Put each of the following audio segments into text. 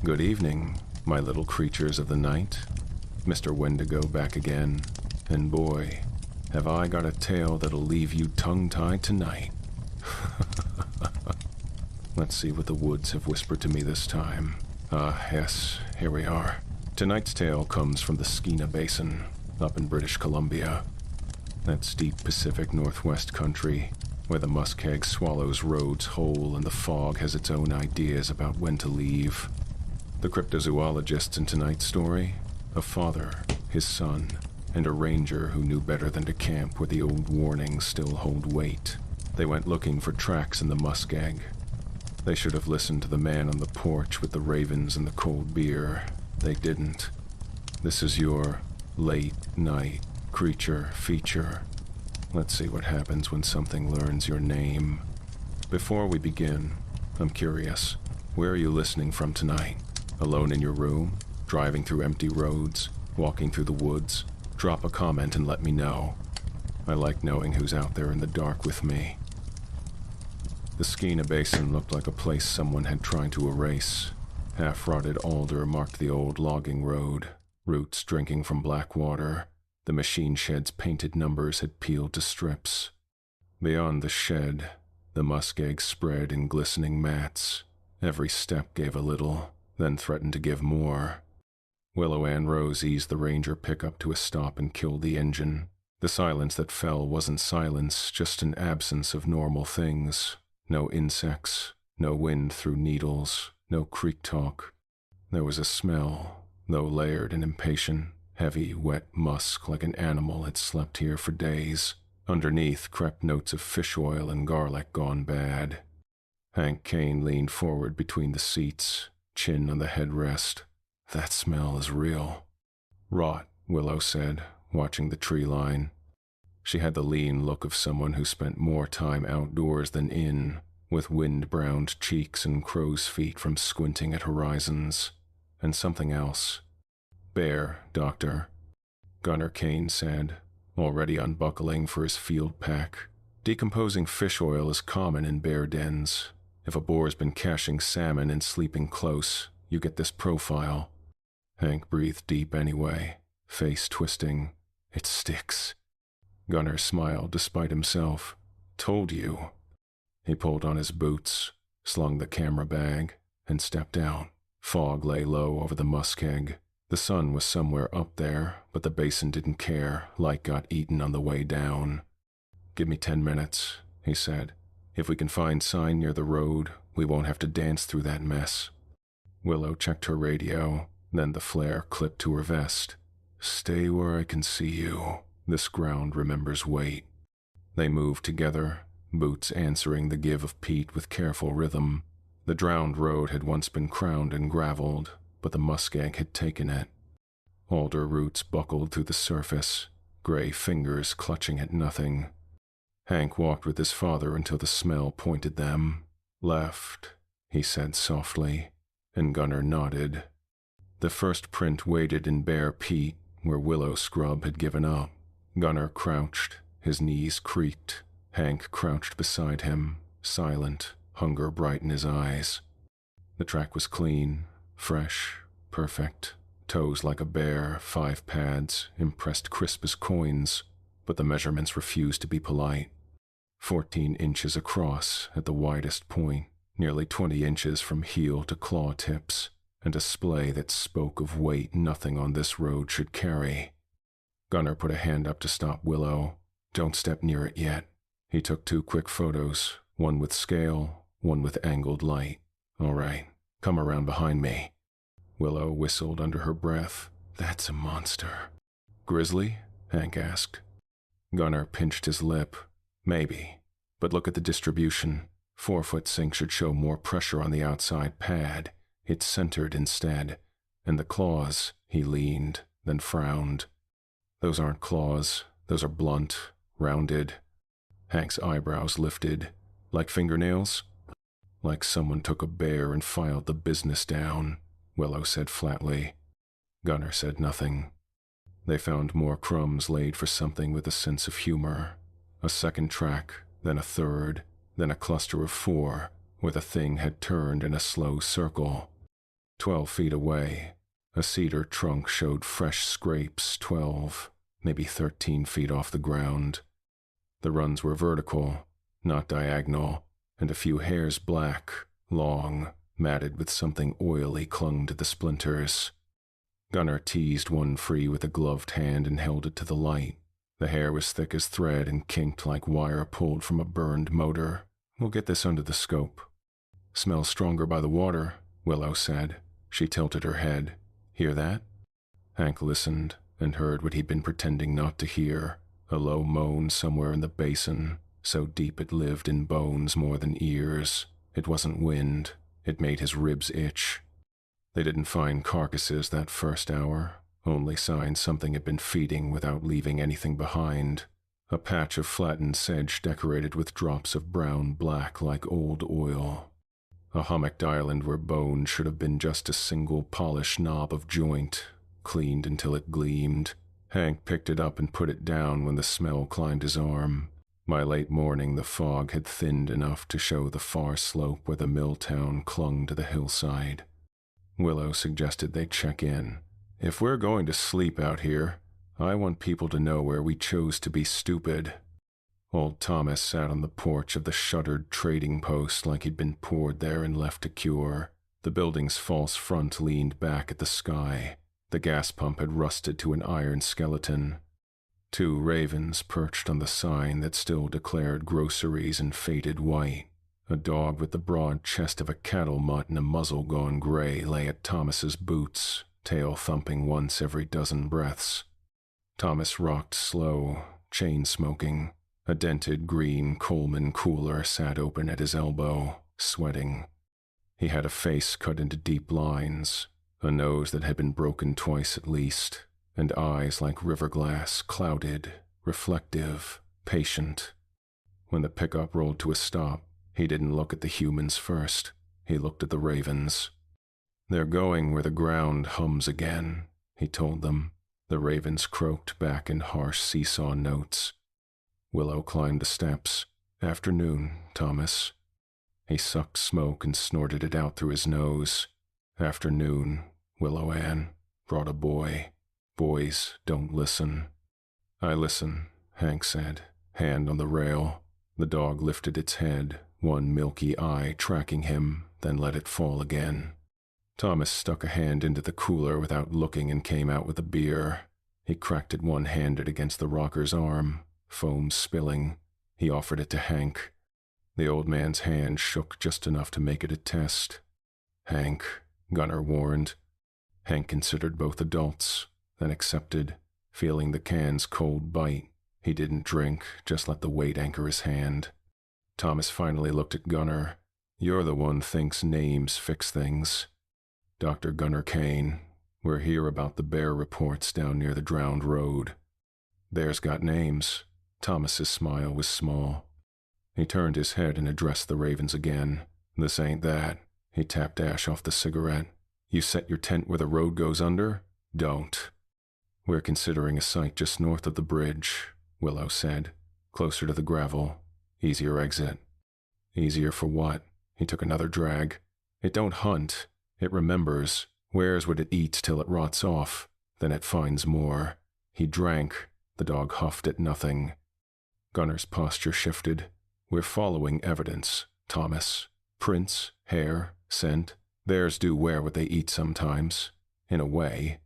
Good evening, my little creatures of the night. Mr. Wendigo back again, and boy, have I got a tale that'll leave you tongue-tied tonight. Let's see what the woods have whispered to me this time. Yes, here we are. Tonight's tale comes from the Skeena Basin, up in British Columbia. That's deep Pacific Northwest country, where the muskeg swallows roads whole and the fog has its own ideas about when to leave. The cryptozoologists in tonight's story, a father, his son, and a ranger who knew better than to camp where the old warnings still hold weight. They went looking for tracks in the muskeg. They should have listened to the man on the porch with the ravens and the cold beer. They didn't. This is your late night creature feature. Let's see what happens when something learns your name. Before we begin, I'm curious, where are you listening from tonight? Alone in your room? Driving through empty roads? Walking through the woods? Drop a comment and let me know. I like knowing who's out there in the dark with me. The Skeena Basin looked like a place someone had tried to erase. Half-rotted alder marked the old logging road, roots drinking from black water. The machine shed's painted numbers had peeled to strips. Beyond the shed, the muskeg spread in glistening mats. Every step gave a little, then threatened to give more. Willow Ann Rose eased the ranger pickup to a stop and killed the engine. The silence that fell wasn't silence, just an absence of normal things. No insects, no wind through needles, no creek talk. There was a smell, though layered and impatient, heavy, wet musk like an animal had slept here for days. Underneath crept notes of fish oil and garlic gone bad. Hank Kane leaned forward between the seats, chin on the headrest. That smell is real. Rot, Willow said, watching the tree line. She had the lean look of someone who spent more time outdoors than in, with wind-browned cheeks and crow's feet from squinting at horizons. And something else. Bear, Doctor. Gunner Kane said, already unbuckling for his field pack. Decomposing fish oil is common in bear dens. If a boar's been caching salmon and sleeping close, you get this profile. Hank breathed deep anyway, face twisting. It sticks. Gunner smiled despite himself. Told you. He pulled on his boots, slung the camera bag, and stepped out. Fog lay low over the muskeg. The sun was somewhere up there, but the basin didn't care. Light got eaten on the way down. Give me 10 minutes, he said. If we can find sign near the road, we won't have to dance through that mess. Willow checked her radio, then the flare clipped to her vest. Stay where I can see you. This ground remembers weight. They moved together, boots answering the give of Pete with careful rhythm. The drowned road had once been crowned and graveled, but the muskeg had taken it. Alder roots buckled through the surface, gray fingers clutching at nothing. Hank walked with his father until the smell pointed them. Left, he said softly, and Gunner nodded. The first print waded in bare peat, where Willow scrub had given up. Gunner crouched, his knees creaked. Hank crouched beside him, silent, hunger bright in his eyes. The track was clean, fresh, perfect. Toes like a bear, 5 pads, impressed crisp as coins, but the measurements refused to be polite. 14 inches across at the widest point, nearly 20 inches from heel to claw tips, and a splay that spoke of weight nothing on this road should carry. Gunner put a hand up to stop Willow. Don't step near it yet. He took 2 quick photos, one with scale, one with angled light. All right, come around behind me. Willow whistled under her breath. That's a monster. Grizzly? Hank asked. Gunner pinched his lip. Maybe, but look at the distribution. 4-foot sink should show more pressure on the outside pad. It's centered instead. And the claws, he leaned, then frowned. Those aren't claws. Those are blunt, rounded. Hank's eyebrows lifted. Like fingernails? Like someone took a bear and filed the business down, Willow said flatly. Gunner said nothing. They found more crumbs laid for something with a sense of humor. A second track, then a third, then a cluster of 4, where the thing had turned in a slow circle. 12 feet away, a cedar trunk showed fresh scrapes 12, maybe 13 feet off the ground. The runs were vertical, not diagonal, and a few hairs black, long, matted with something oily clung to the splinters. Gunnar teased one free with a gloved hand and held it to the light. The hair was thick as thread and kinked like wire pulled from a burned motor. We'll get this under the scope. Smells stronger by the water, Willow said. She tilted her head. Hear that? Hank listened and heard what he'd been pretending not to hear, a low moan somewhere in the basin, so deep it lived in bones more than ears. It wasn't wind. It made his ribs itch. They didn't find carcasses that first hour, only signs something had been feeding without leaving anything behind. A patch of flattened sedge decorated with drops of brown black like old oil. A hummocked island where bones should have been just a single polished knob of joint, cleaned until it gleamed. Hank picked it up and put it down when the smell climbed his arm. By late morning, the fog had thinned enough to show the far slope where the mill town clung to the hillside. Willow suggested they check in. If we're going to sleep out here, I want people to know where we chose to be stupid. Old Thomas sat on the porch of the shuttered trading post like he'd been poured there and left to cure. The building's false front leaned back at the sky. The gas pump had rusted to an iron skeleton. 2 ravens perched on the sign that still declared groceries in faded white. A dog with the broad chest of a cattle mutt and a muzzle gone gray lay at Thomas's boots, tail thumping once every dozen breaths. Thomas rocked slow, chain-smoking. A dented green Coleman cooler sat open at his elbow, sweating. He had a face cut into deep lines, a nose that had been broken twice at least, and eyes like river glass, clouded, reflective, patient. When the pickup rolled to a stop, he didn't look at the humans first. He looked at the ravens. They're going where the ground hums again, he told them. The ravens croaked back in harsh seesaw notes. Willow climbed the steps. Afternoon, Thomas. He sucked smoke and snorted it out through his nose. Afternoon, Willow Ann. Brought a boy. Boys don't listen. I listen, Hank said, hand on the rail. The dog lifted its head, one milky eye tracking him, then let it fall again. Thomas stuck a hand into the cooler without looking and came out with a beer. He cracked it one-handed against the rocker's arm, foam spilling. He offered it to Hank. The old man's hand shook just enough to make it a test. Hank, Gunnar warned. Hank considered both adults, then accepted, feeling the can's cold bite. He didn't drink, just let the weight anchor his hand. Thomas finally looked at Gunnar. You're the one thinks names fix things. Dr. Gunnar Kane. We're here about the bear reports down near the drowned road. Bears got names. Thomas's smile was small. He turned his head and addressed the ravens again. This ain't that. He tapped ash off the cigarette. You set your tent where the road goes under? Don't. We're considering a site just north of the bridge, Willow said, closer to the gravel. Easier exit. Easier for what? He took another drag. It don't hunt. It remembers. Wears what it eats till it rots off. Then it finds more. He drank. The dog huffed at nothing. Gunnar's posture shifted. We're following evidence, Thomas. Prints, hair, scent. Bears do wear what they eat sometimes. In a way.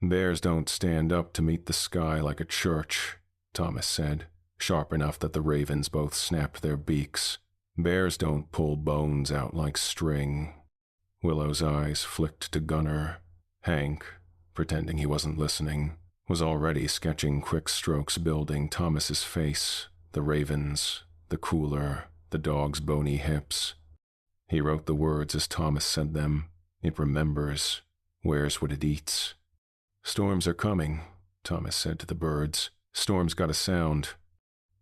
Bears don't stand up to meet the sky like a church, Thomas said, sharp enough that the ravens both snapped their beaks. Bears don't pull bones out like string. Willow's eyes flicked to Gunnar. Hank, pretending he wasn't listening, was already sketching quick strokes building Thomas's face, the ravens, the cooler, the dog's bony hips. He wrote the words as Thomas said them. It remembers. Wears what it eats. Storms are coming, Thomas said to the birds. Storm's got a sound.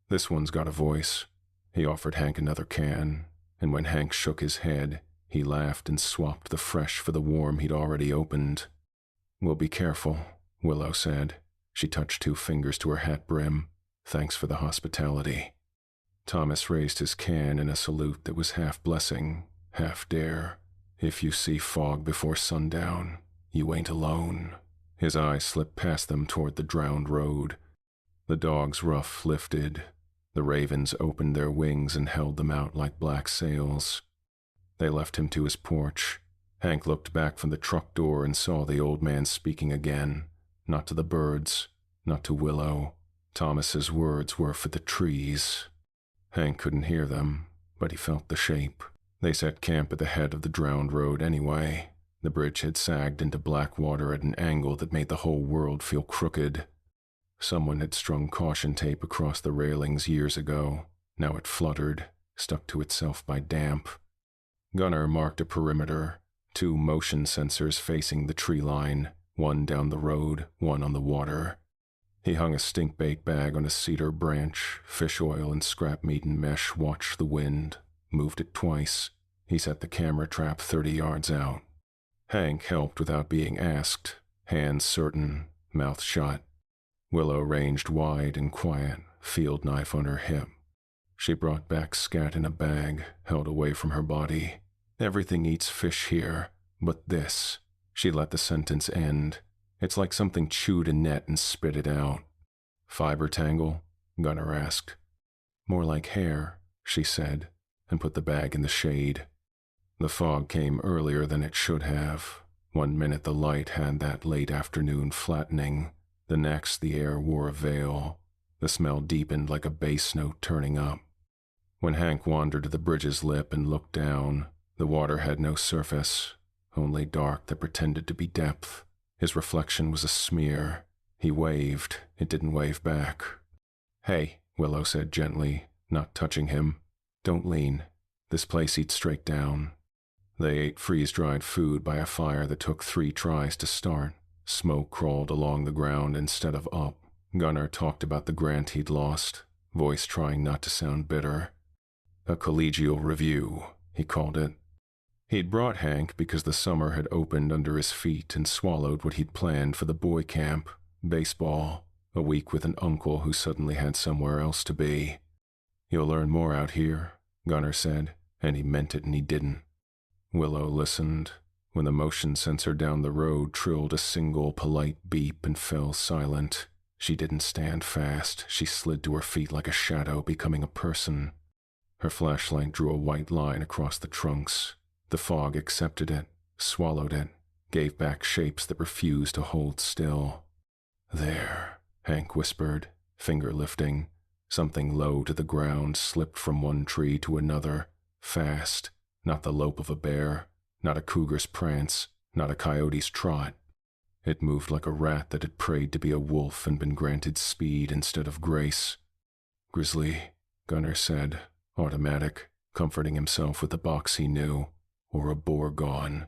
This one's got a voice. He offered Hank another can, and when Hank shook his head, he laughed and swapped the fresh for the warm he'd already opened. We'll be careful, Willow said. She touched 2 fingers to her hat brim. Thanks for the hospitality. Thomas raised his can in a salute that was half blessing, half dare. If you see fog before sundown, you ain't alone. His eyes slipped past them toward the drowned road. The dog's ruff lifted. The ravens opened their wings and held them out like black sails. They left him to his porch. Hank looked back from the truck door and saw the old man speaking again. Not to the birds, not to Willow. Thomas's words were for the trees. Hank couldn't hear them, but he felt the shape. They set camp at the head of the drowned road anyway. The bridge had sagged into black water at an angle that made the whole world feel crooked. Someone had strung caution tape across the railings years ago. Now it fluttered, stuck to itself by damp. Gunnar marked a perimeter, 2 motion sensors facing the tree line, one down the road, one on the water. He hung a stink bait bag on a cedar branch, fish oil and scrap meat and mesh watched the wind, moved it twice. He set the camera trap 30 yards out. Hank helped without being asked, hands certain, mouth shut. Willow ranged wide and quiet, field knife on her hip. She brought back scat in a bag, held away from her body. Everything eats fish here, but this. She let the sentence end. It's like something chewed a net and spit it out. Fiber tangle? Gunnar asked. More like hair, she said, and put the bag in the shade. The fog came earlier than it should have. 1 minute the light had that late afternoon flattening. The next the air wore a veil. The smell deepened like a bass note turning up. When Hank wandered to the bridge's lip and looked down, the water had no surface, only dark that pretended to be depth. His reflection was a smear. He waved. It didn't wave back. "Hey," Willow said gently, not touching him. "Don't lean. This place eats straight down." They ate freeze-dried food by a fire that took 3 tries to start. Smoke crawled along the ground instead of up. Gunnar talked about the grant he'd lost, voice trying not to sound bitter. A collegial review, he called it. He'd brought Hank because the summer had opened under his feet and swallowed what he'd planned for the boy camp, baseball, a week with an uncle who suddenly had somewhere else to be. "You'll learn more out here," Gunnar said, and he meant it and he didn't. Willow listened. When the motion sensor down the road trilled a single polite beep and fell silent, she didn't stand fast. She slid to her feet like a shadow, becoming a person. Her flashlight drew a white line across the trunks. The fog accepted it, swallowed it, gave back shapes that refused to hold still. "There," Hank whispered, finger lifting. Something low to the ground slipped from one tree to another, fast, not the lope of a bear, not a cougar's prance, not a coyote's trot. It moved like a rat that had prayed to be a wolf and been granted speed instead of grace. "Grizzly," Gunnar said, automatic, comforting himself with the box he knew, or a boar gone.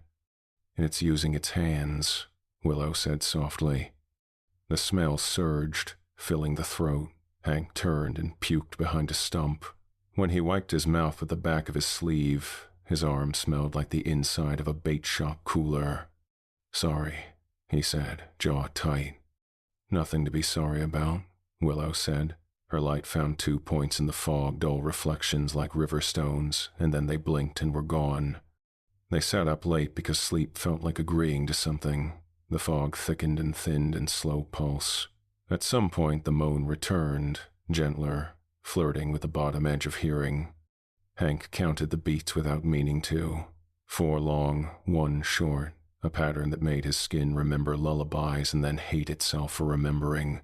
"It's using its hands," Willow said softly. The smell surged, filling the throat. Hank turned and puked behind a stump. When he wiped his mouth with the back of his sleeve, his arm smelled like the inside of a bait shop cooler. "Sorry," he said, jaw tight. "Nothing to be sorry about," Willow said. Her light found 2 points in the fog, dull reflections like river stones, and then they blinked and were gone. They sat up late because sleep felt like agreeing to something. The fog thickened and thinned in slow pulse. At some point the moan returned, gentler, flirting with the bottom edge of hearing. Hank counted the beats without meaning to. 4 long, 1 short, a pattern that made his skin remember lullabies and then hate itself for remembering.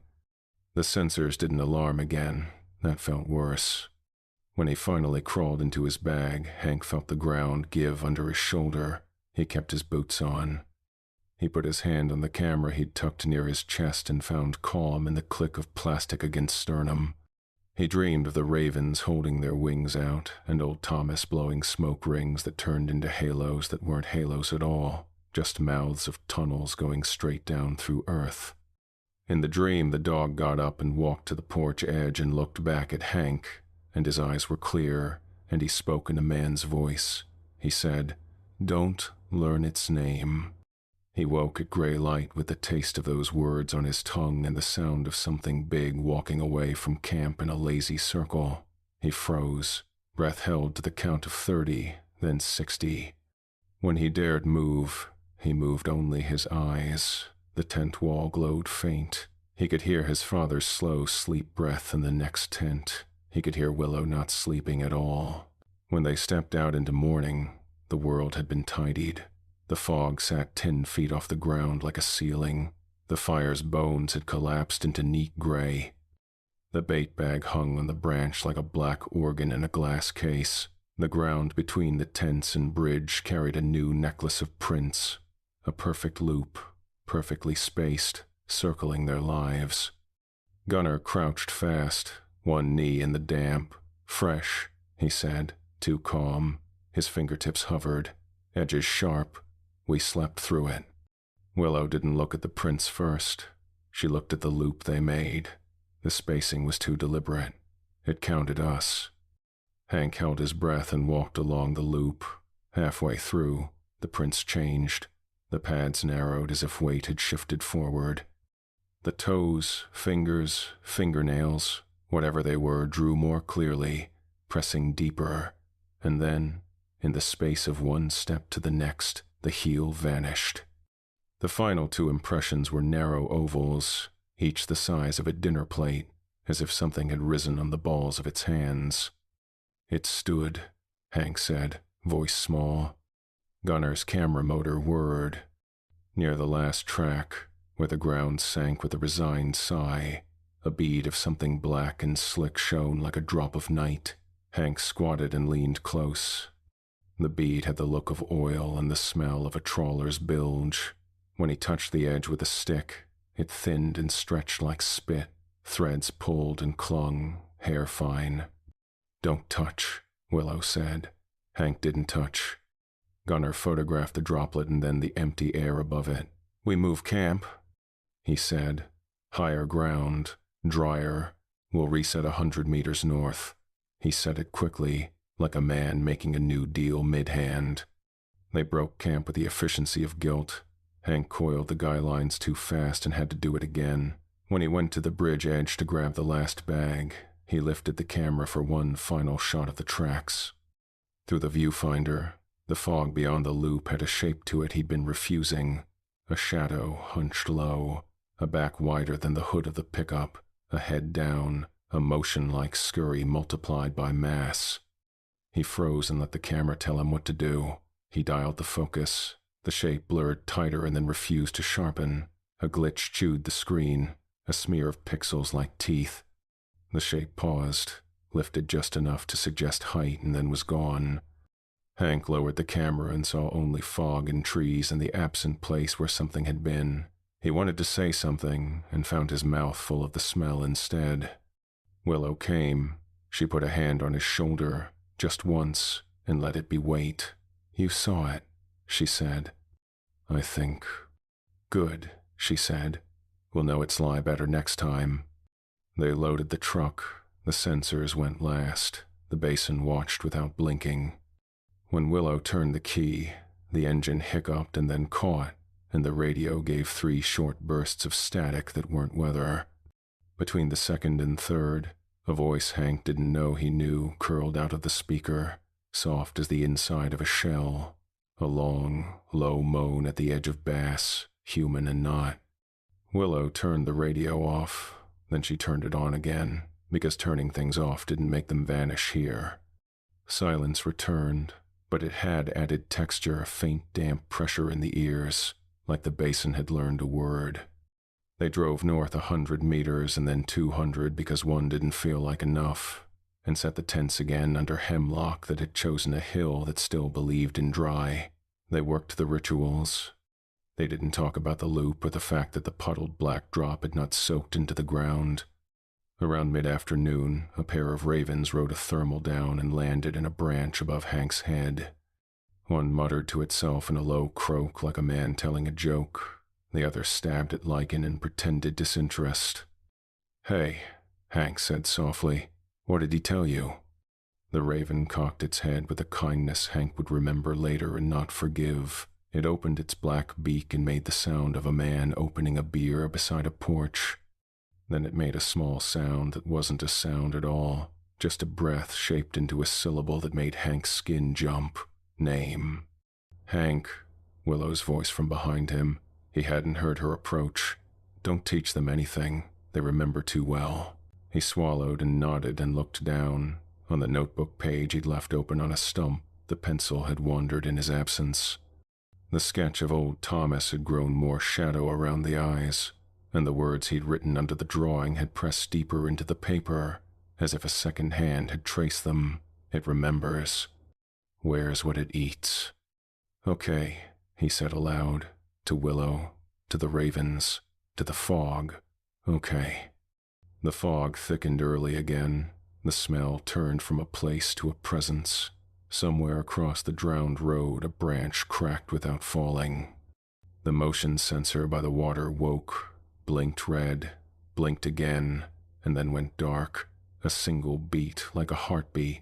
The sensors didn't alarm again. That felt worse. When he finally crawled into his bag, Hank felt the ground give under his shoulder. He kept his boots on. He put his hand on the camera he'd tucked near his chest and found calm in the click of plastic against sternum. He dreamed of the ravens holding their wings out and old Thomas blowing smoke rings that turned into halos that weren't halos at all, just mouths of tunnels going straight down through earth. In the dream, the dog got up and walked to the porch edge and looked back at Hank, and his eyes were clear, and he spoke in a man's voice. He said, "Don't learn its name." He woke at gray light with the taste of those words on his tongue and the sound of something big walking away from camp in a lazy circle. He froze, breath held to the count of 30, then 60. When he dared move, he moved only his eyes. The tent wall glowed faint. He could hear his father's slow sleep breath in the next tent. He could hear Willow not sleeping at all. When they stepped out into morning, the world had been tidied. The fog sat 10 feet off the ground like a ceiling. The fire's bones had collapsed into neat gray. The bait bag hung on the branch like a black organ in a glass case. The ground between the tents and bridge carried a new necklace of prints, a perfect loop, perfectly spaced, circling their lives. Gunnar crouched fast, one knee in the damp. Fresh, he said, too calm. His fingertips hovered, edges sharp. We slept through it. Willow didn't look at the prints first. She looked at the loop they made. The spacing was too deliberate. It counted us. Hank held his breath and walked along the loop. Halfway through, the prints changed. The pads narrowed as if weight had shifted forward. The toes, fingers, fingernails, whatever they were, drew more clearly, pressing deeper. And then, in the space of one step to the next, the heel vanished. The final 2 impressions were narrow ovals, each the size of a dinner plate, as if something had risen on the balls of its hands. It stood, Hank said, voice small. Gunnar's camera motor whirred. Near the last track, where the ground sank with a resigned sigh, a bead of something black and slick shone like a drop of night. Hank squatted and leaned close. The bead had the look of oil and the smell of a trawler's bilge. When he touched the edge with a stick, it thinned and stretched like spit. Threads pulled and clung, hair fine. "Don't touch," Willow said. Hank didn't touch. Gunnar photographed the droplet and then the empty air above it. "We move camp," he said. "Higher ground, drier. We'll reset 100 meters north." He said it quickly, like a man making a new deal mid-hand. They broke camp with the efficiency of guilt. Hank coiled the guy lines too fast and had to do it again. When he went to the bridge edge to grab the last bag, he lifted the camera for one final shot of the tracks. Through the viewfinder, the fog beyond the loop had a shape to it he'd been refusing. A shadow hunched low, a back wider than the hood of the pickup, a head down, a motion like scurry multiplied by mass. He froze and let the camera tell him what to do. He dialed the focus. The shape blurred tighter and then refused to sharpen. A glitch chewed the screen, a smear of pixels like teeth. The shape paused, lifted just enough to suggest height, and then was gone. Hank lowered the camera and saw only fog and trees and the absent place where something had been. He wanted to say something and found his mouth full of the smell instead. Willow came. She put a hand on his shoulder, just once, and let it be weight. "You saw it," she said. "I think." "Good," she said. "We'll know its lie better next time." They loaded the truck. The sensors went last. The Basin watched without blinking. When Willow turned the key, the engine hiccuped and then caught, and the radio gave 3 short bursts of static that weren't weather. Between the second and third, a voice Hank didn't know he knew curled out of the speaker, soft as the inside of a shell. A long, low moan at the edge of bass, human and not. Willow turned the radio off, then she turned it on again, because turning things off didn't make them vanish here. Silence returned, but it had added texture, a faint damp pressure in the ears, like the Basin had learned a word. They drove north 100 meters and then 200 because one didn't feel like enough, and set the tents again under hemlock that had chosen a hill that still believed in dry. They worked the rituals. They didn't talk about the loop or the fact that the puddled black drop had not soaked into the ground. Around mid-afternoon, a pair of ravens rode a thermal down and landed in a branch above Hank's head. One muttered to itself in a low croak like a man telling a joke. The other stabbed at lichen and pretended disinterest. "Hey," Hank said softly, "what did he tell you?" The raven cocked its head with a kindness Hank would remember later and not forgive. It opened its black beak and made the sound of a man opening a beer beside a porch. Then it made a small sound that wasn't a sound at all, just a breath shaped into a syllable that made Hank's skin jump. "Name." Hank, Willow's voice from behind him. He hadn't heard her approach. Don't teach them anything. They remember too well. He swallowed and nodded and looked down. On the notebook page he'd left open on a stump, the pencil had wandered in his absence. The sketch of old Thomas had grown more shadow around the eyes, and the words he'd written under the drawing had pressed deeper into the paper, as if a second hand had traced them. It remembers. Wears what it eats. Okay, he said aloud, to Willow, to the ravens, to the fog. Okay. The fog thickened early again. The smell turned from a place to a presence. Somewhere across the drowned road, a branch cracked without falling. The motion sensor by the water woke, blinked red, blinked again, and then went dark, a single beat like a heartbeat.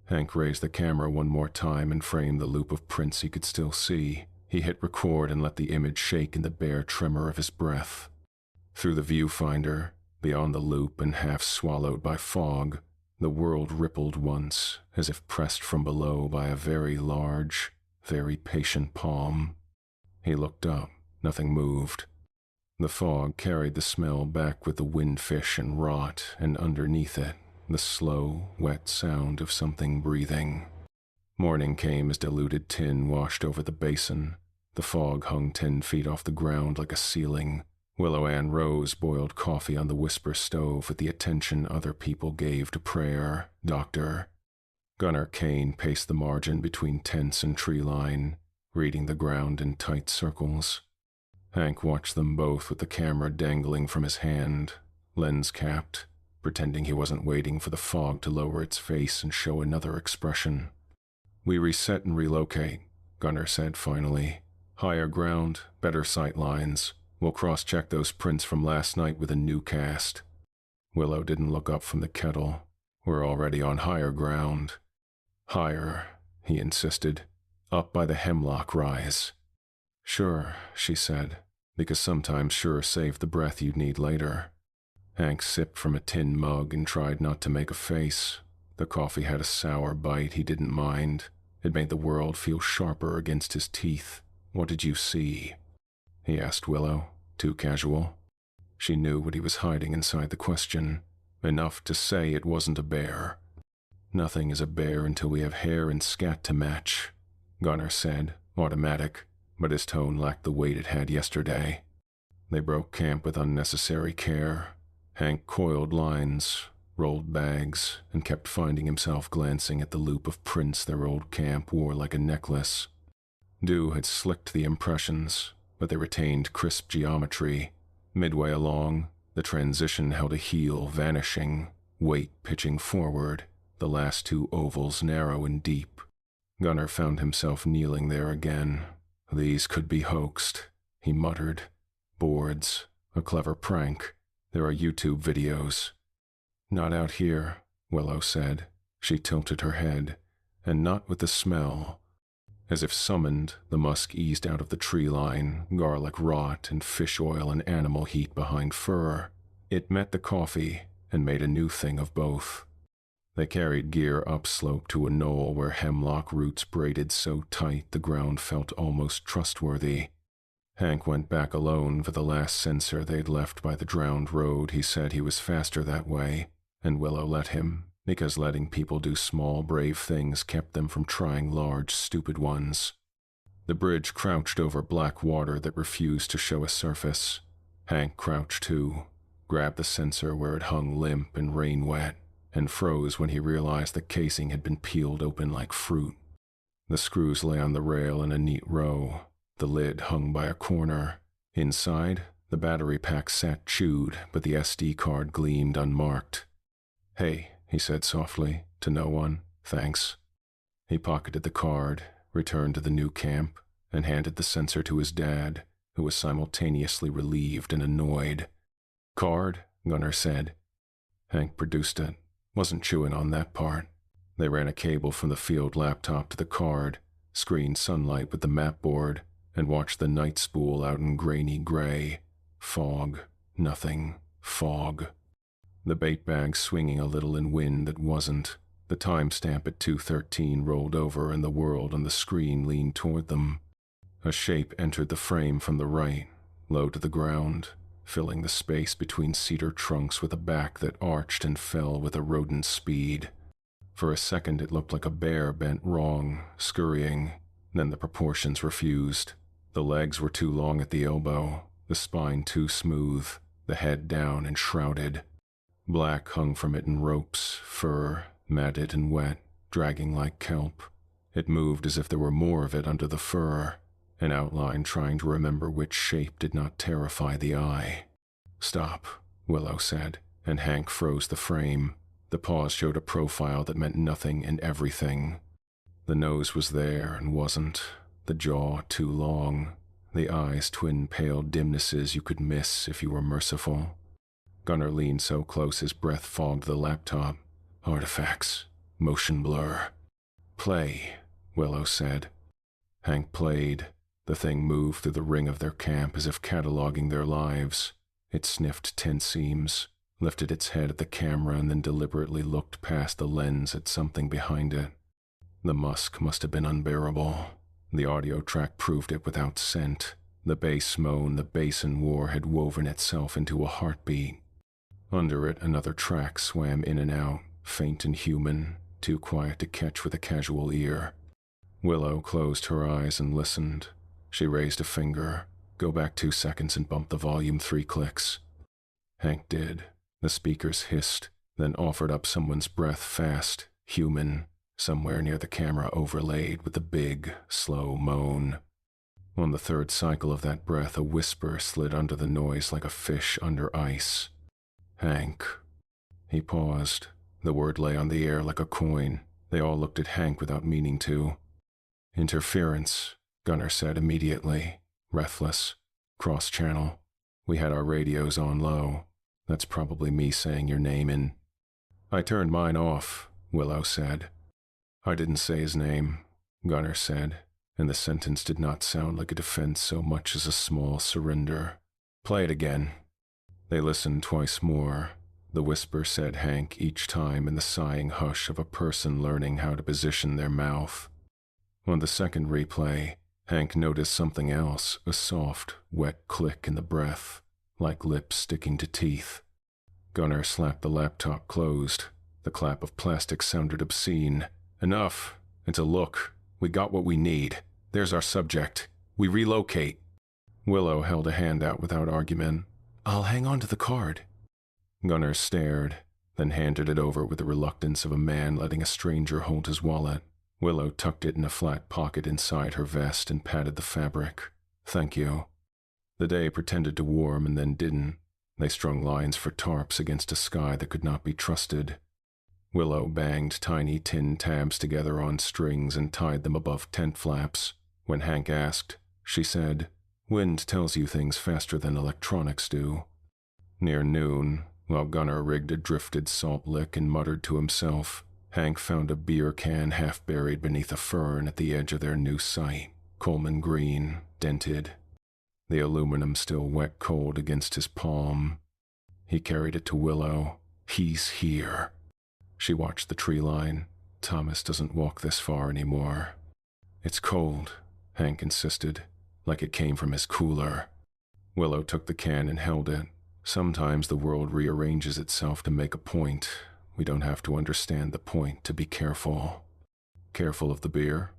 Hank raised the camera one more time and framed the loop of prints he could still see. He hit record and let the image shake in the bare tremor of his breath. Through the viewfinder, beyond the loop and half swallowed by fog, the world rippled once, as if pressed from below by a very large, very patient palm. He looked up. Nothing moved. The fog carried the smell back with the windfish and rot, and underneath it, the slow, wet sound of something breathing. Morning came as diluted tin washed over the basin. The fog hung 10 feet off the ground like a ceiling. Willow Ann Rose boiled coffee on the whisper stove with the attention other people gave to prayer, doctor. Gunner Kane paced the margin between tents and tree line, reading the ground in tight circles. Hank watched them both with the camera dangling from his hand, lens-capped, pretending he wasn't waiting for the fog to lower its face and show another expression. We reset and relocate, Gunner said finally. Higher ground, better sight lines. We'll cross-check those prints from last night with a new cast. Willow didn't look up from the kettle. We're already on higher ground. Higher, he insisted. Up by the hemlock rise. Sure, she said, because sometimes sure saved the breath you'd need later. Hank sipped from a tin mug and tried not to make a face. The coffee had a sour bite he didn't mind. It made the world feel sharper against his teeth. What did you see? He asked Willow, too casual. She knew what he was hiding inside the question. Enough to say it wasn't a bear. Nothing is a bear until we have hair and scat to match, Gunner said, automatic, but his tone lacked the weight it had yesterday. They broke camp with unnecessary care. Hank coiled lines, rolled bags, and kept finding himself glancing at the loop of prints their old camp wore like a necklace. Dew had slicked the impressions, but they retained crisp geometry. Midway along, the transition held a heel vanishing, weight pitching forward, the last 2 ovals narrow and deep. Gunner found himself kneeling there again. These could be hoaxed, he muttered. Boards, a clever prank. There are YouTube videos. Not out here, Willow said. She tilted her head, and not with the smell. As if summoned, the musk eased out of the tree line, garlic rot and fish oil and animal heat behind fur. It met the coffee and made a new thing of both. They carried gear upslope to a knoll where hemlock roots braided so tight the ground felt almost trustworthy. Hank went back alone for the last sensor they'd left by the drowned road. He said he was faster that way, and Willow let him, because letting people do small, brave things kept them from trying large, stupid ones. The bridge crouched over black water that refused to show a surface. Hank crouched too, grabbed the sensor where it hung limp and rain-wet, and froze when he realized the casing had been peeled open like fruit. The screws lay on the rail in a neat row. The lid hung by a corner. Inside, the battery pack sat chewed, but the SD card gleamed unmarked. "Hey," he said softly, to no one, "thanks." He pocketed the card, returned to the new camp, and handed the sensor to his dad, who was simultaneously relieved and annoyed. "Card?" Gunner said. Hank produced it. Wasn't chewing on that part. They ran a cable from the field laptop to the card, screened sunlight with the map board, and watched the night spool out in grainy gray. Fog. Nothing. Fog. The bait bag swinging a little in wind that wasn't. The timestamp at 2:13 rolled over and the world on the screen leaned toward them. A shape entered the frame from the right, low to the ground, filling the space between cedar trunks with a back that arched and fell with a rodent's speed. For a second it looked like a bear bent wrong, scurrying. Then the proportions refused. The legs were too long at the elbow, the spine too smooth, the head down and shrouded. Black hung from it in ropes, fur, matted and wet, dragging like kelp. It moved as if there were more of it under the fur, an outline trying to remember which shape did not terrify the eye. "Stop," Willow said, and Hank froze the frame. The pause showed a profile that meant nothing and everything. The nose was there and wasn't, the jaw too long, the eyes twin pale dimnesses you could miss if you were merciful. Gunnar leaned so close his breath fogged the laptop. "Artifacts. Motion blur." "Play," Willow said. Hank played. The thing moved through the ring of their camp as if cataloging their lives. It sniffed tent seams, lifted its head at the camera and then deliberately looked past the lens at something behind it. The musk must have been unbearable. The audio track proved it without scent. The bass moan the Basin war had woven itself into a heartbeat. Under it, another track swam in and out, faint and human, too quiet to catch with a casual ear. Willow closed her eyes and listened. She raised a finger. "Go back 2 seconds and bump the volume 3 clicks." Hank did. The speakers hissed, then offered up someone's breath fast, human, somewhere near the camera overlaid with a big, slow moan. On the third cycle of that breath, a whisper slid under the noise like a fish under ice. "Hank." He paused. The word lay on the air like a coin. They all looked at Hank without meaning to. "Interference," Gunnar said immediately, breathless. "Cross-channel. We had our radios on low. That's probably me saying your name in." "I turned mine off," Willow said. "I didn't say his name," Gunnar said, and the sentence did not sound like a defense so much as a small surrender. "Play it again." They listened twice more. The whisper said Hank each time in the sighing hush of a person learning how to position their mouth. On the second replay, Hank noticed something else, a soft, wet click in the breath, like lips sticking to teeth. Gunnar slapped the laptop closed. The clap of plastic sounded obscene. "Enough. It's a look. We got what we need. There's our subject. We relocate." Willow held a hand out without argument. "I'll hang on to the card." Gunnar stared, then handed it over with the reluctance of a man letting a stranger hold his wallet. Willow tucked it in a flat pocket inside her vest and patted the fabric. "Thank you." The day pretended to warm and then didn't. They strung lines for tarps against a sky that could not be trusted. Willow banged tiny tin tabs together on strings and tied them above tent flaps. When Hank asked, she said, "Wind tells you things faster than electronics do." Near noon, while Gunnar rigged a drifted salt lick and muttered to himself, Hank found a beer can half buried beneath a fern at the edge of their new site, Coleman green, dented. The aluminum still wet cold against his palm. He carried it to Willow. "He's here." She watched the tree line. "Thomas doesn't walk this far anymore." "It's cold," Hank insisted, like it came from his cooler. Willow took the can and held it. "Sometimes the world rearranges itself to make a point. We don't have to understand the point to be careful." "Careful of the beer?"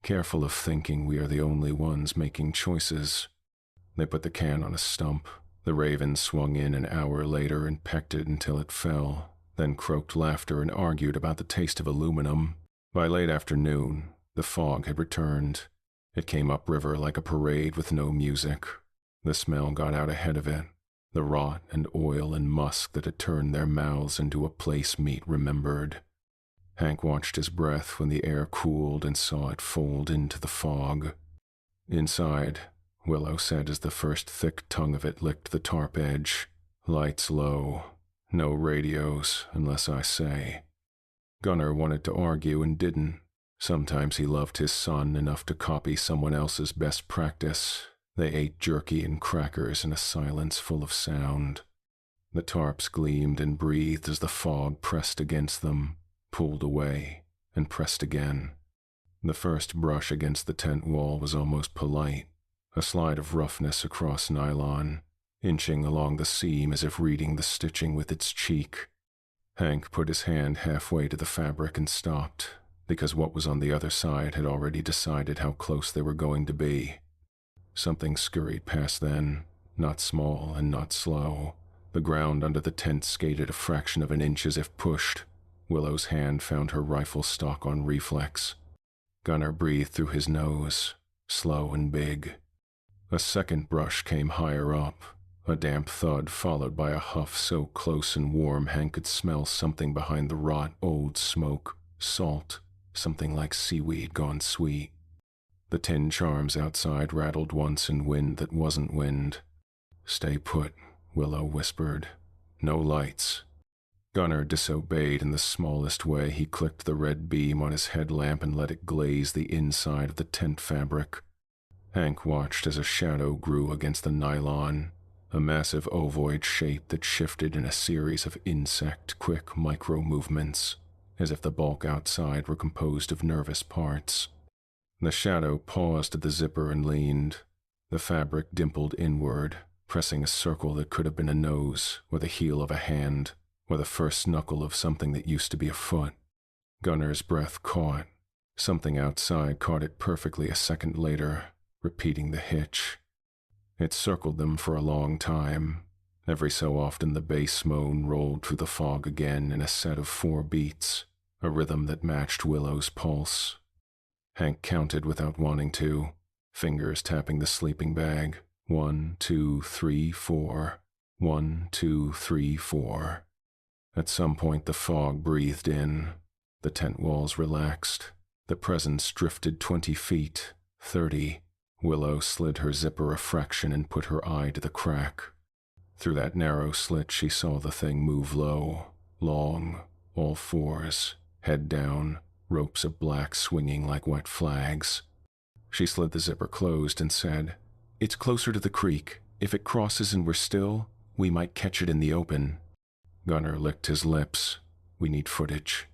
"Careful of thinking we are the only ones making choices." They put the can on a stump. The raven swung in an hour later and pecked it until it fell, then croaked laughter and argued about the taste of aluminum. By late afternoon, the fog had returned. It came upriver like a parade with no music. The smell got out ahead of it. The rot and oil and musk that had turned their mouths into a place meat remembered. Hank watched his breath when the air cooled and saw it fold into the fog. "Inside," Willow said as the first thick tongue of it licked the tarp edge. "Lights low. No radios, unless I say." Gunnar wanted to argue and didn't. Sometimes he loved his son enough to copy someone else's best practice. They ate jerky and crackers in a silence full of sound. The tarps gleamed and breathed as the fog pressed against them, pulled away, and pressed again. The first brush against the tent wall was almost polite, a slide of roughness across nylon, inching along the seam as if reading the stitching with its cheek. Hank put his hand halfway to the fabric and stopped, because what was on the other side had already decided how close they were going to be. Something scurried past then, not small and not slow. The ground under the tent skated a fraction of an inch as if pushed. Willow's hand found her rifle stock on reflex. Gunnar breathed through his nose, slow and big. A second brush came higher up, a damp thud followed by a huff so close and warm Hank could smell something behind the rot old smoke, salt, something like seaweed gone sweet. The tin charms outside rattled once in wind that wasn't wind. "Stay put," Willow whispered. "No lights." Gunnar disobeyed in the smallest way. He clicked the red beam on his headlamp and let it glaze the inside of the tent fabric. Hank watched as a shadow grew against the nylon, a massive ovoid shape that shifted in a series of insect-quick micro-movements, as if the bulk outside were composed of nervous parts. The shadow paused at the zipper and leaned. The fabric dimpled inward, pressing a circle that could have been a nose, or the heel of a hand, or the first knuckle of something that used to be a foot. Gunnar's breath caught. Something outside caught it perfectly a second later, repeating the hitch. It circled them for a long time. Every so often the bass moan rolled through the fog again in a set of 4 beats, a rhythm that matched Willow's pulse. Hank counted without wanting to, fingers tapping the sleeping bag. 1, 2, 3, 4. 1, 2, 3, 4. At some point the fog breathed in. The tent walls relaxed. The presence drifted 20 feet, 30. Willow slid her zipper a fraction and put her eye to the crack. Through that narrow slit she saw the thing move low, long, all fours, head down, ropes of black swinging like wet flags. She slid the zipper closed and said, "It's closer to the creek. If it crosses and we're still, we might catch it in the open." Gunnar licked his lips. "We need footage.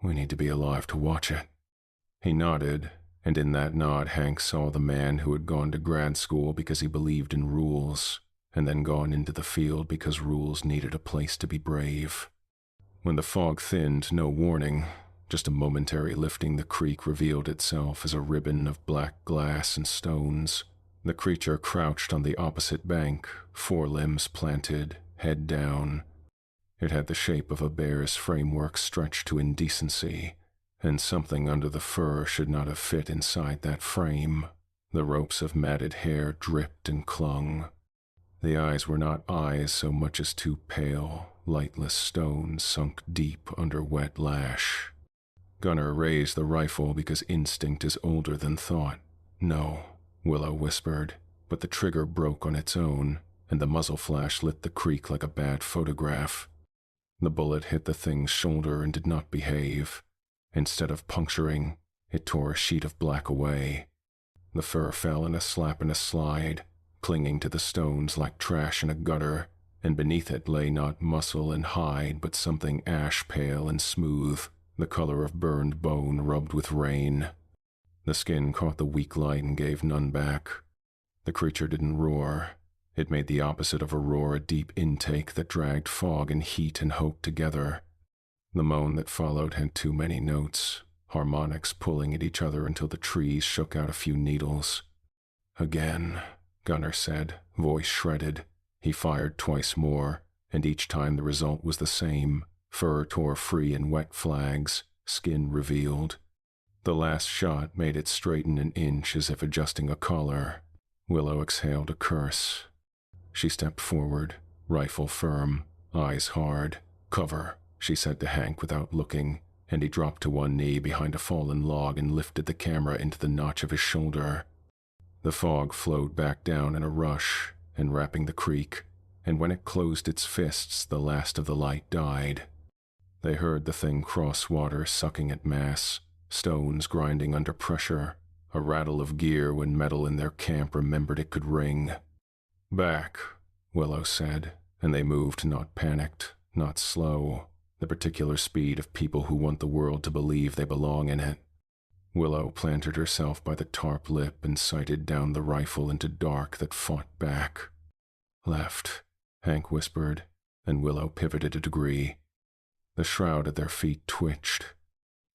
We need to be alive to watch it." He nodded, and in that nod Hank saw the man who had gone to grad school because he believed in rules, and then gone into the field because rules needed a place to be brave. When the fog thinned, no warning, just a momentary lifting, the creek revealed itself as a ribbon of black glass and stones. The creature crouched on the opposite bank, forelimbs planted, head down. It had the shape of a bear's framework stretched to indecency, and something under the fur should not have fit inside that frame. The ropes of matted hair dripped and clung. The eyes were not eyes so much as 2 pale, lightless stones sunk deep under wet lash. Gunnar raised the rifle because instinct is older than thought. "No," Willow whispered, but the trigger broke on its own, and the muzzle flash lit the creek like a bad photograph. The bullet hit the thing's shoulder and did not behave. Instead of puncturing, it tore a sheet of black away. The fur fell in a slap and a slide, clinging to the stones like trash in a gutter, and beneath it lay not muscle and hide but something ash-pale and smooth, the color of burned bone rubbed with rain. The skin caught the weak light and gave none back. The creature didn't roar. It made the opposite of a roar, a deep intake that dragged fog and heat and hope together. The moan that followed had too many notes, harmonics pulling at each other until the trees shook out a few needles. "Again," Gunnar said, voice shredded. He fired twice more, and each time the result was the same. Fur tore free in wet flags, skin revealed. The last shot made it straighten an inch as if adjusting a collar. Willow exhaled a curse. She stepped forward, rifle firm, eyes hard. "Cover," she said to Hank without looking, and he dropped to one knee behind a fallen log and lifted the camera into the notch of his shoulder. The fog flowed back down in a rush, enwrapping the creek, and when it closed its fists, the last of the light died. They heard the thing cross water, sucking at mass, stones grinding under pressure, a rattle of gear when metal in their camp remembered it could ring. "Back," Willow said, and they moved, not panicked, not slow, the particular speed of people who want the world to believe they belong in it. Willow planted herself by the tarp lip and sighted down the rifle into dark that fought back. Left, Hank whispered, and Willow pivoted a degree. The shroud at their feet twitched.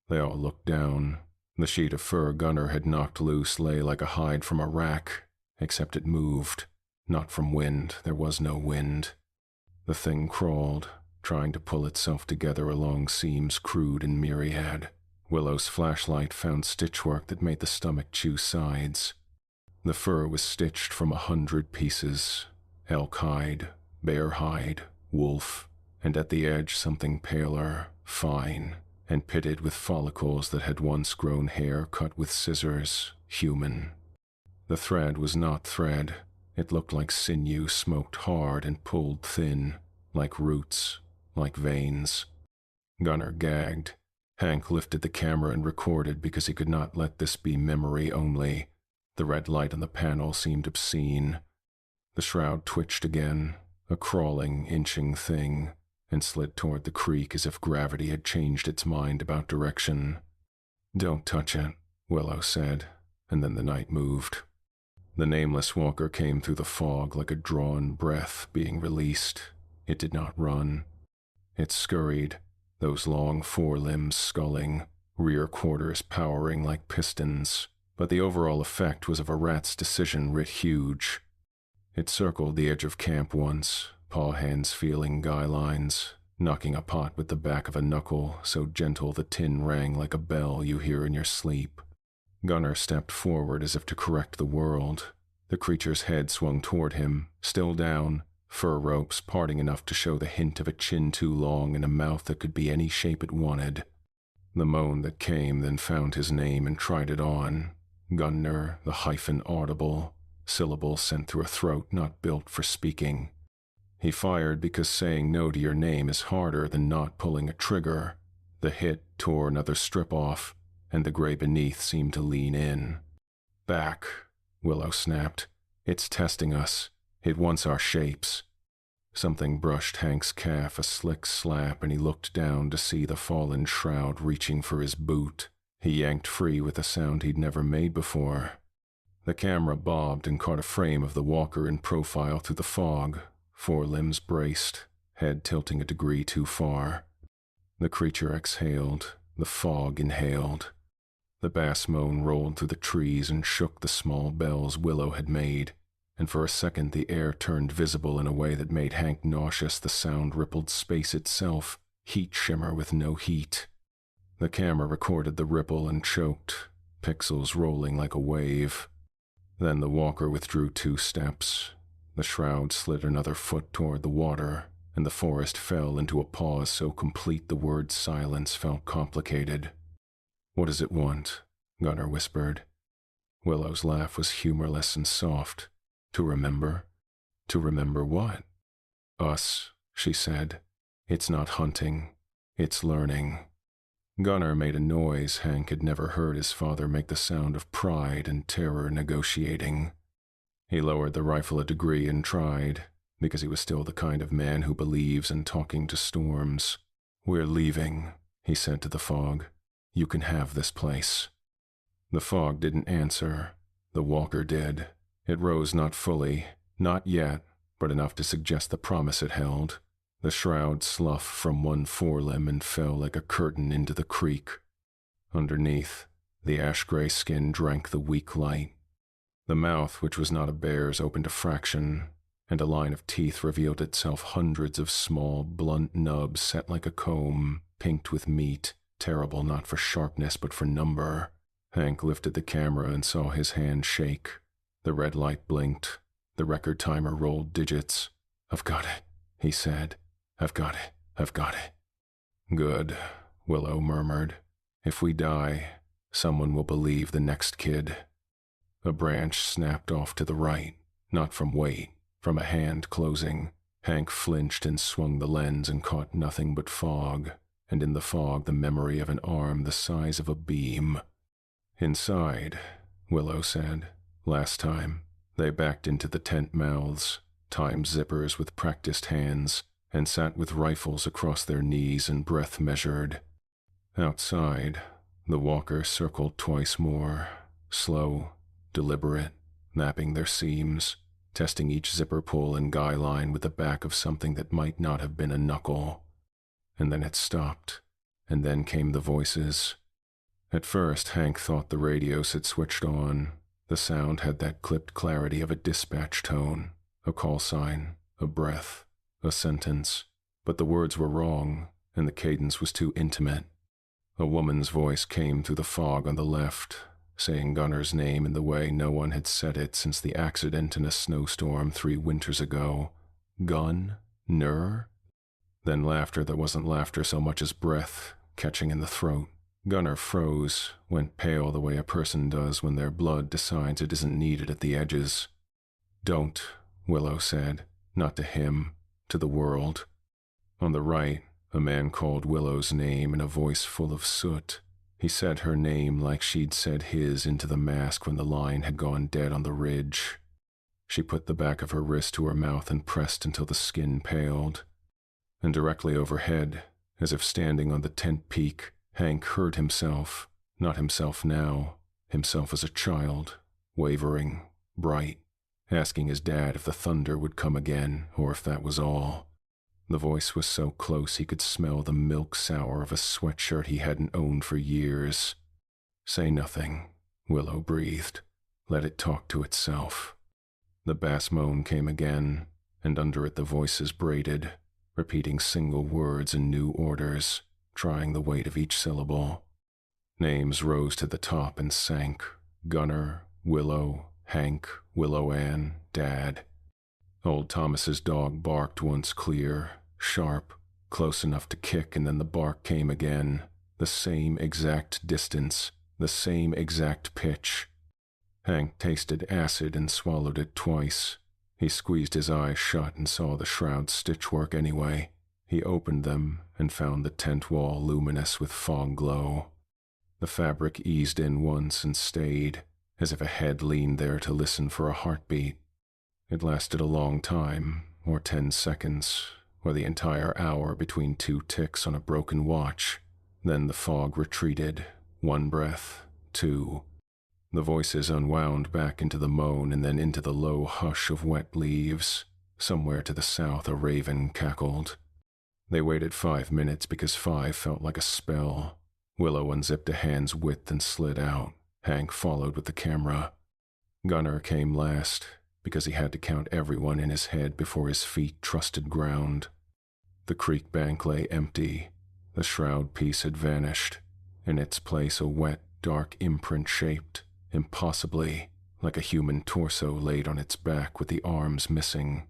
They all looked down. The sheet of fur Gunnar had knocked loose lay like a hide from a rack, except it moved. Not from wind, there was no wind. The thing crawled, trying to pull itself together along seams crude and myriad. Willow's flashlight found stitchwork that made the stomach chew sides. The fur was stitched from 100 pieces: elk hide, bear hide, wolf, and at the edge something paler, fine, and pitted with follicles that had once grown hair cut with scissors, human. The thread was not thread. It looked like sinew smoked hard and pulled thin, like roots, like veins. Gunnar gagged. Hank lifted the camera and recorded because he could not let this be memory only. The red light on the panel seemed obscene. The shroud twitched again, a crawling, inching thing, and slid toward the creek as if gravity had changed its mind about direction. "Don't touch it," Willow said, and then the night moved. The nameless walker came through the fog like a drawn breath being released. It did not run. It scurried, those long forelimbs sculling, rear quarters powering like pistons, but the overall effect was of a rat's decision writ huge. It circled the edge of camp once, paw hands feeling guy lines, knocking a pot with the back of a knuckle so gentle the tin rang like a bell you hear in your sleep. Gunnar stepped forward as if to correct the world. The creature's head swung toward him, still down, fur ropes parting enough to show the hint of a chin too long and a mouth that could be any shape it wanted. The moan that came then found his name and tried it on. Gunnar, the hyphen audible, syllable sent through a throat not built for speaking. He fired because saying no to your name is harder than not pulling a trigger. The hit tore another strip off, and the gray beneath seemed to lean in. "Back," Willow snapped. "It's testing us. It wants our shapes." Something brushed Hank's calf a slick slap, and he looked down to see the fallen shroud reaching for his boot. He yanked free with a sound he'd never made before. The camera bobbed and caught a frame of the walker in profile through the fog, forelimbs braced, head tilting a degree too far. The creature exhaled, the fog inhaled. The bass moan rolled through the trees and shook the small bells Willow had made, and for a second the air turned visible in a way that made Hank nauseous. The sound rippled space itself, heat shimmer with no heat. The camera recorded the ripple and choked, pixels rolling like a wave. Then the walker withdrew 2 steps. The shroud slid another foot toward the water, and the forest fell into a pause so complete the word silence felt complicated. "What does it want?" Gunnar whispered. Willow's laugh was humorless and soft. "To remember?" "To remember what?" "Us," she said. "It's not hunting. It's learning." Gunnar made a noise Hank had never heard his father make, the sound of pride and terror negotiating. He lowered the rifle a degree and tried, because he was still the kind of man who believes in talking to storms. "We're leaving," he said to the fog. "You can have this place." The fog didn't answer. The walker did. It rose not fully, not yet, but enough to suggest the promise it held. The shroud sloughed from one forelimb and fell like a curtain into the creek. Underneath, the ash-gray skin drank the weak light. The mouth, which was not a bear's, opened a fraction, and a line of teeth revealed itself, hundreds of small, blunt nubs set like a comb, pinked with meat, terrible not for sharpness but for number. Hank lifted the camera and saw his hand shake. The red light blinked. The record timer rolled digits. "I've got it," he said. "I've got it. I've got it." "Good," Willow murmured. "If we die, someone will believe the next kid." A branch snapped off to the right, not from weight, from a hand closing. Hank flinched and swung the lens and caught nothing but fog, and in the fog the memory of an arm the size of a beam. "Inside," Willow said. "Last time, they backed into the tent mouths, timed zippers with practiced hands, and sat with rifles across their knees and breath measured. Outside, the walkers circled twice more, slow, deliberate, mapping their seams, testing each zipper pull and guy line with the back of something that might not have been a knuckle. And then it stopped, and then came the voices. At first, Hank thought the radios had switched on. The sound had that clipped clarity of a dispatch tone, a call sign, a breath, a sentence. But the words were wrong, and the cadence was too intimate. A woman's voice came through the fog on the left, saying Gunner's name in the way no one had said it since the accident in a snowstorm 3 winters ago. Gun-ner? Then laughter that wasn't laughter so much as breath, catching in the throat. Gunner froze, went pale the way a person does when their blood decides it isn't needed at the edges. "Don't," Willow said, not to him, to the world. On the right, a man called Willow's name in a voice full of soot. He said her name like she'd said his into the mask when the line had gone dead on the ridge. She put the back of her wrist to her mouth and pressed until the skin paled. And directly overhead, as if standing on the tent peak, Hank heard himself, not himself now, himself as a child, wavering, bright, asking his dad if the thunder would come again or if that was all. The voice was so close he could smell the milk sour of a sweatshirt he hadn't owned for years. "Say nothing," Willow breathed. "Let it talk to itself." The bass moan came again, and under it the voices braided, repeating single words in new orders, trying the weight of each syllable. Names rose to the top and sank. Gunner, Willow, Hank, Willow Ann, Dad. Old Thomas's dog barked once clear, sharp, close enough to kick, and then the bark came again, the same exact distance, the same exact pitch. Hank tasted acid and swallowed it twice. He squeezed his eyes shut and saw the shroud's stitchwork anyway. He opened them and found the tent wall luminous with fog glow. The fabric eased in once and stayed, as if a head leaned there to listen for a heartbeat. It lasted a long time, or 10 seconds, or the entire hour between 2 ticks on a broken watch. Then the fog retreated, 1 breath, 2. The voices unwound back into the moan and then into the low hush of wet leaves. Somewhere to the south a raven cackled. They waited 5 minutes because 5 felt like a spell. Willow unzipped a hand's width and slid out. Hank followed with the camera. Gunner came last, because he had to count everyone in his head before his feet trusted ground. The creek bank lay empty. The shroud piece had vanished. In its place a wet, dark imprint shaped, impossibly, like a human torso laid on its back with the arms missing.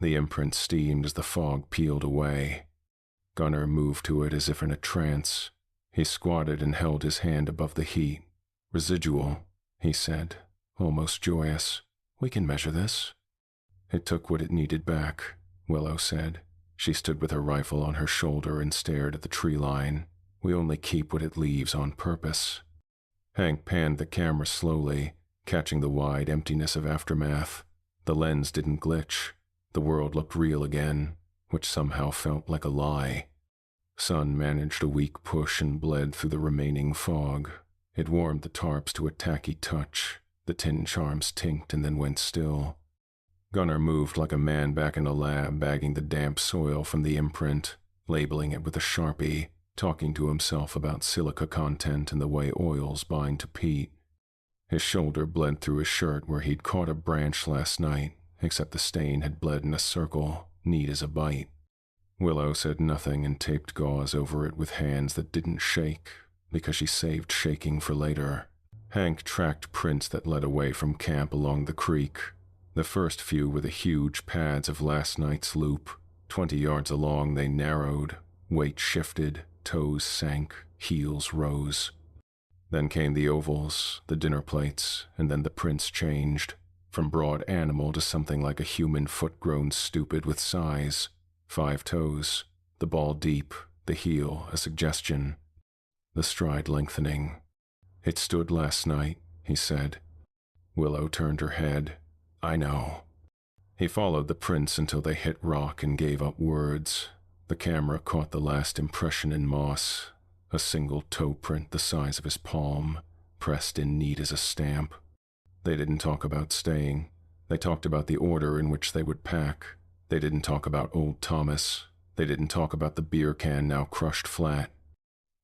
The imprint steamed as the fog peeled away. Gunner moved to it as if in a trance. He squatted and held his hand above the heat. "Residual," he said, almost joyous. "We can measure this." "It took what it needed back," Willow said. She stood with her rifle on her shoulder and stared at the tree line. "We only keep what it leaves on purpose." Hank panned the camera slowly, catching the wide emptiness of aftermath. The lens didn't glitch. The world looked real again, which somehow felt like a lie. Sun managed a weak push and bled through the remaining fog. It warmed the tarps to a tacky touch. The tin charms tinked and then went still. Gunner moved like a man back in a lab, bagging the damp soil from the imprint, labeling it with a Sharpie, talking to himself about silica content and the way oils bind to peat. His shoulder bled through his shirt where he'd caught a branch last night, except the stain had bled in a circle, neat as a bite. Willow said nothing and taped gauze over it with hands that didn't shake, because she saved shaking for later. Hank tracked prints that led away from camp along the creek. The first few were the huge pads of last night's loop. 20 yards along they narrowed, weight shifted, toes sank, heels rose. Then came the ovals, the dinner plates, and then the prints changed, from broad animal to something like a human foot grown stupid with size. 5 toes, the ball deep, the heel a suggestion, the stride lengthening. "It stood last night," he said. Willow turned her head. "I know." He followed the prints until they hit rock and gave up words. The camera caught the last impression in moss, a single toe print the size of his palm, pressed in neat as a stamp. They didn't talk about staying. They talked about the order in which they would pack. They didn't talk about old Thomas. They didn't talk about the beer can now crushed flat.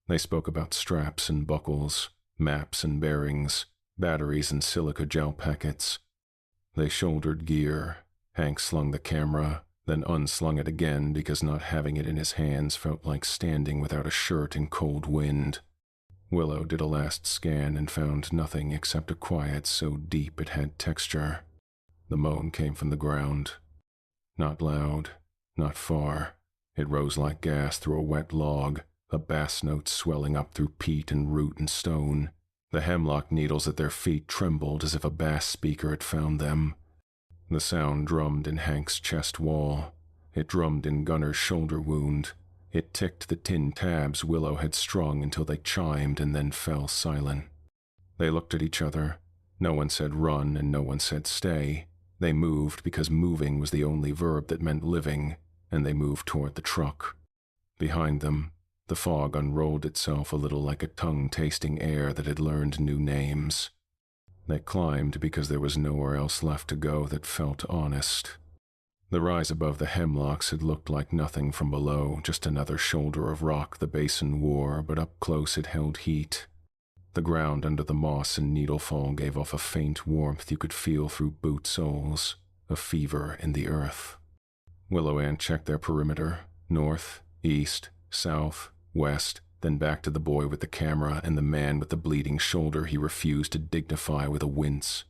They spoke about straps and buckles, maps and bearings, batteries and silica gel packets. They shouldered gear. Hank slung the camera, then unslung it again because not having it in his hands felt like standing without a shirt in cold wind. Willow did a last scan and found nothing except a quiet so deep it had texture. The moan came from the ground. Not loud, not far. It rose like gas through a wet log, a bass note swelling up through peat and root and stone. The hemlock needles at their feet trembled as if a bass speaker had found them. The sound drummed in Hank's chest wall. It drummed in Gunner's shoulder wound. It ticked the tin tabs Willow had strung until they chimed and then fell silent. They looked at each other. No one said run and no one said stay. They moved because moving was the only verb that meant living, and they moved toward the truck. Behind them, the fog unrolled itself a little like a tongue tasting air that had learned new names. They climbed because there was nowhere else left to go that felt honest. The rise above the hemlocks had looked like nothing from below, just another shoulder of rock the Basin wore, but up close it held heat. The ground under the moss and needlefall gave off a faint warmth you could feel through boot soles, a fever in the earth. Willow Ann checked their perimeter, north, east, south, west, then back to the boy with the camera and the man with the bleeding shoulder he refused to dignify with a wince.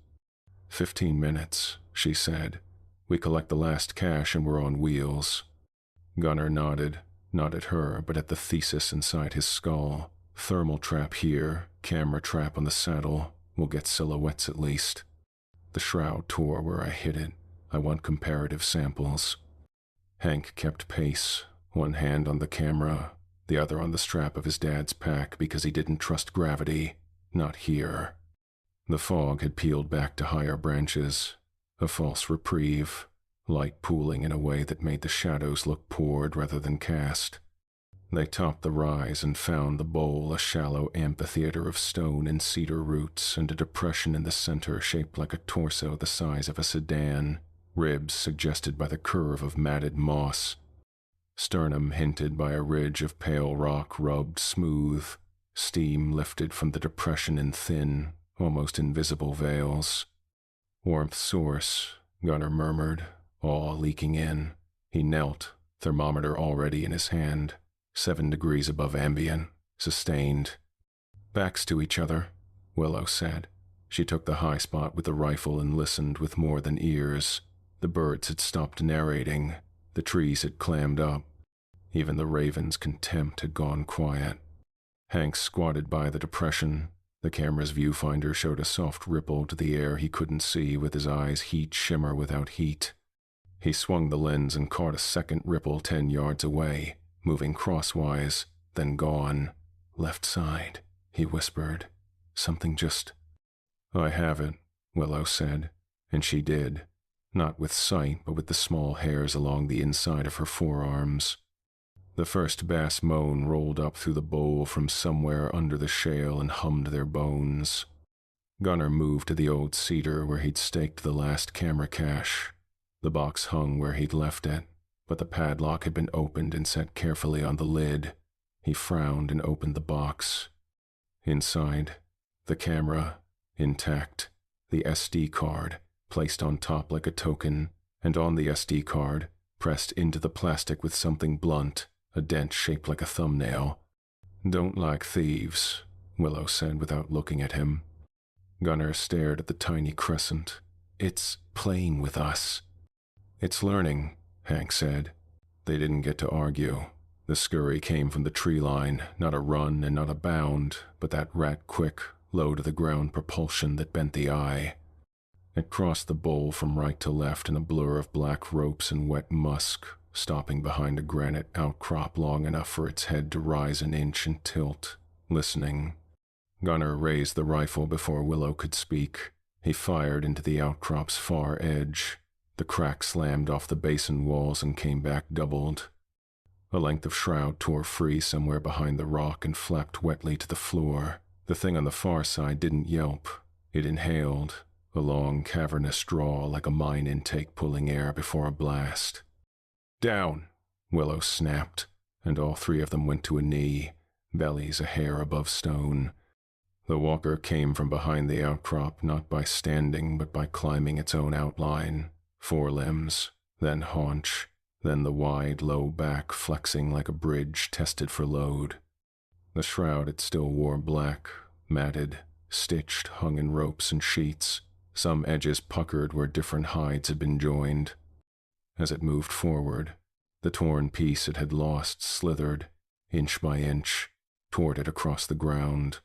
15 minutes, she said. We collect the last cash and we're on wheels. Gunner nodded, not at her, but at the thesis inside his skull. Thermal trap here, camera trap on the saddle. We'll get silhouettes at least. The shroud tore where I hit it. I want comparative samples. Hank kept pace, one hand on the camera, the other on the strap of his dad's pack because he didn't trust gravity. Not here. The fog had peeled back to higher branches. A false reprieve, light pooling in a way that made the shadows look poured rather than cast. They topped the rise and found the bowl a shallow amphitheater of stone and cedar roots and a depression in the center shaped like a torso the size of a sedan, ribs suggested by the curve of matted moss. Sternum hinted by a ridge of pale rock rubbed smooth, steam lifted from the depression in thin, almost invisible veils. Warmth source, Gunner murmured, awe leaking in. He knelt, thermometer already in his hand, 7 degrees above ambient, sustained. Backs to each other, Willow said. She took the high spot with the rifle and listened with more than ears. The birds had stopped narrating. The trees had clammed up. Even the raven's contempt had gone quiet. Hank squatted by the depression. The camera's viewfinder showed a soft ripple to the air he couldn't see with his eyes heat shimmer without heat. He swung the lens and caught a second ripple 10 yards away, moving crosswise, then gone. Left side, he whispered. Something just... I have it, Willow said, and she did. Not with sight, but with the small hairs along the inside of her forearms. The first bass moan rolled up through the bowl from somewhere under the shale and hummed their bones. Gunner moved to the old cedar where he'd staked the last camera cache. The box hung where he'd left it, but the padlock had been opened and set carefully on the lid. He frowned and opened the box. Inside, the camera, intact, the SD card, placed on top like a token, and on the SD card, pressed into the plastic with something blunt, a dent shaped like a thumbnail. Don't like thieves, Willow said without looking at him. Gunner stared at the tiny crescent. It's playing with us. It's learning, Hank said. They didn't get to argue. The scurry came from the tree line, not a run and not a bound, but that rat-quick, low-to-the-ground propulsion that bent the eye. It crossed the bowl from right to left in a blur of black ropes and wet musk, stopping behind a granite outcrop long enough for its head to rise an inch and tilt, listening. Gunner raised the rifle before Willow could speak. He fired into the outcrop's far edge. The crack slammed off the basin walls and came back doubled. A length of shroud tore free somewhere behind the rock and flapped wetly to the floor. The thing on the far side didn't yelp. It inhaled, a long, cavernous draw like a mine intake pulling air before a blast. "Down!" Willow snapped, and all three of them went to a knee, bellies a hair above stone. The walker came from behind the outcrop not by standing but by climbing its own outline, forelimbs, then haunch, then the wide, low back flexing like a bridge tested for load. The shroud it still wore black, matted, stitched, hung in ropes and sheets, some edges puckered where different hides had been joined. As it moved forward, the torn piece it had lost slithered, inch by inch, toward it across the ground.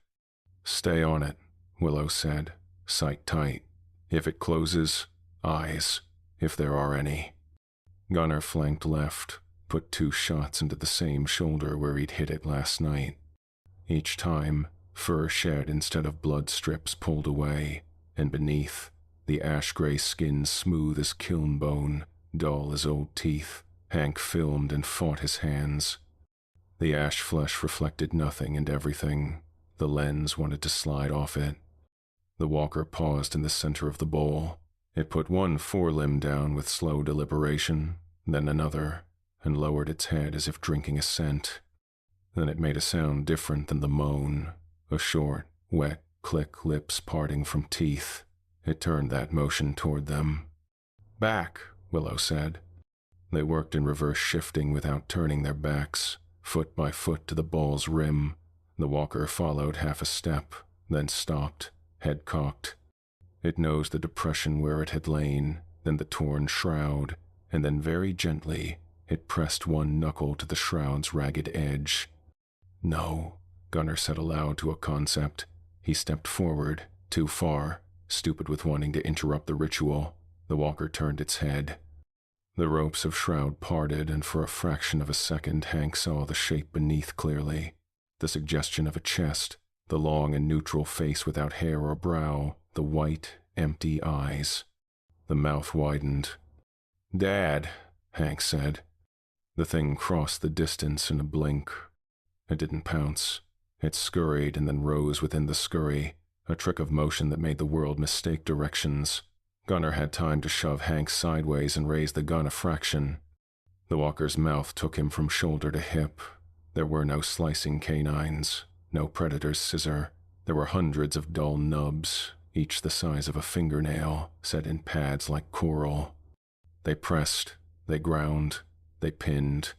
"Stay on it," Willow said, sight tight. "If it closes, eyes, if there are any." Gunnar flanked left, put 2 shots into the same shoulder where he'd hit it last night. Each time, fur shed instead of blood strips pulled away, and beneath, the ash-gray skin smooth as kiln bone, dull as old teeth, Hank filmed and fought his hands. The ash flesh reflected nothing and everything. The lens wanted to slide off it. The walker paused in the center of the bowl. It put one forelimb down with slow deliberation, then another, and lowered its head as if drinking a scent. Then it made a sound different than the moan, a short, wet click, lips parting from teeth. It turned that motion toward them. "Back," Willow said. They worked in reverse shifting without turning their backs, foot by foot to the ball's rim. The walker followed half a step, then stopped, head cocked. It nosed the depression where it had lain, then the torn shroud, and then very gently, it pressed one knuckle to the shroud's ragged edge. "No," Gunnar said aloud to a concept. He stepped forward, too far, stupid with wanting to interrupt the ritual. The walker turned its head. The ropes of shroud parted, and for a fraction of a second Hank saw the shape beneath clearly. The suggestion of a chest, the long and neutral face without hair or brow, the white, empty eyes. The mouth widened. "Dad," Hank said. The thing crossed the distance in a blink. It didn't pounce. It scurried and then rose within the scurry, a trick of motion that made the world mistake directions. Gunnar had time to shove Hank sideways and raise the gun a fraction. The walker's mouth took him from shoulder to hip. There were no slicing canines, no predator's scissor. There were hundreds of dull nubs, each the size of a fingernail, set in pads like coral. They pressed, they ground, they pinned.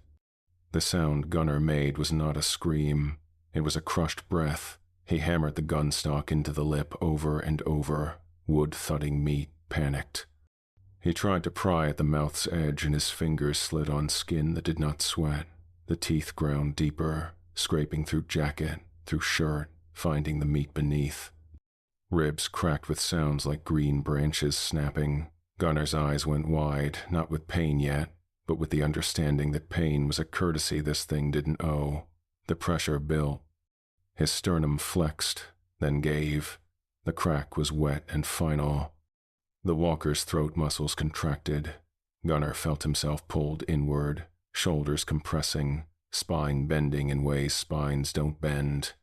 The sound Gunnar made was not a scream. It was a crushed breath. He hammered the gun stock into the lip over and over, wood-thudding meat, panicked. He tried to pry at the mouth's edge and his fingers slid on skin that did not sweat. The teeth ground deeper, scraping through jacket, through shirt, finding the meat beneath. Ribs cracked with sounds like green branches snapping. Gunnar's eyes went wide, not with pain yet, but with the understanding that pain was a courtesy this thing didn't owe. The pressure built. His sternum flexed, then gave. The crack was wet and final. The walker's throat muscles contracted. Gunnar felt himself pulled inward, shoulders compressing, spine bending in ways spines don't bend.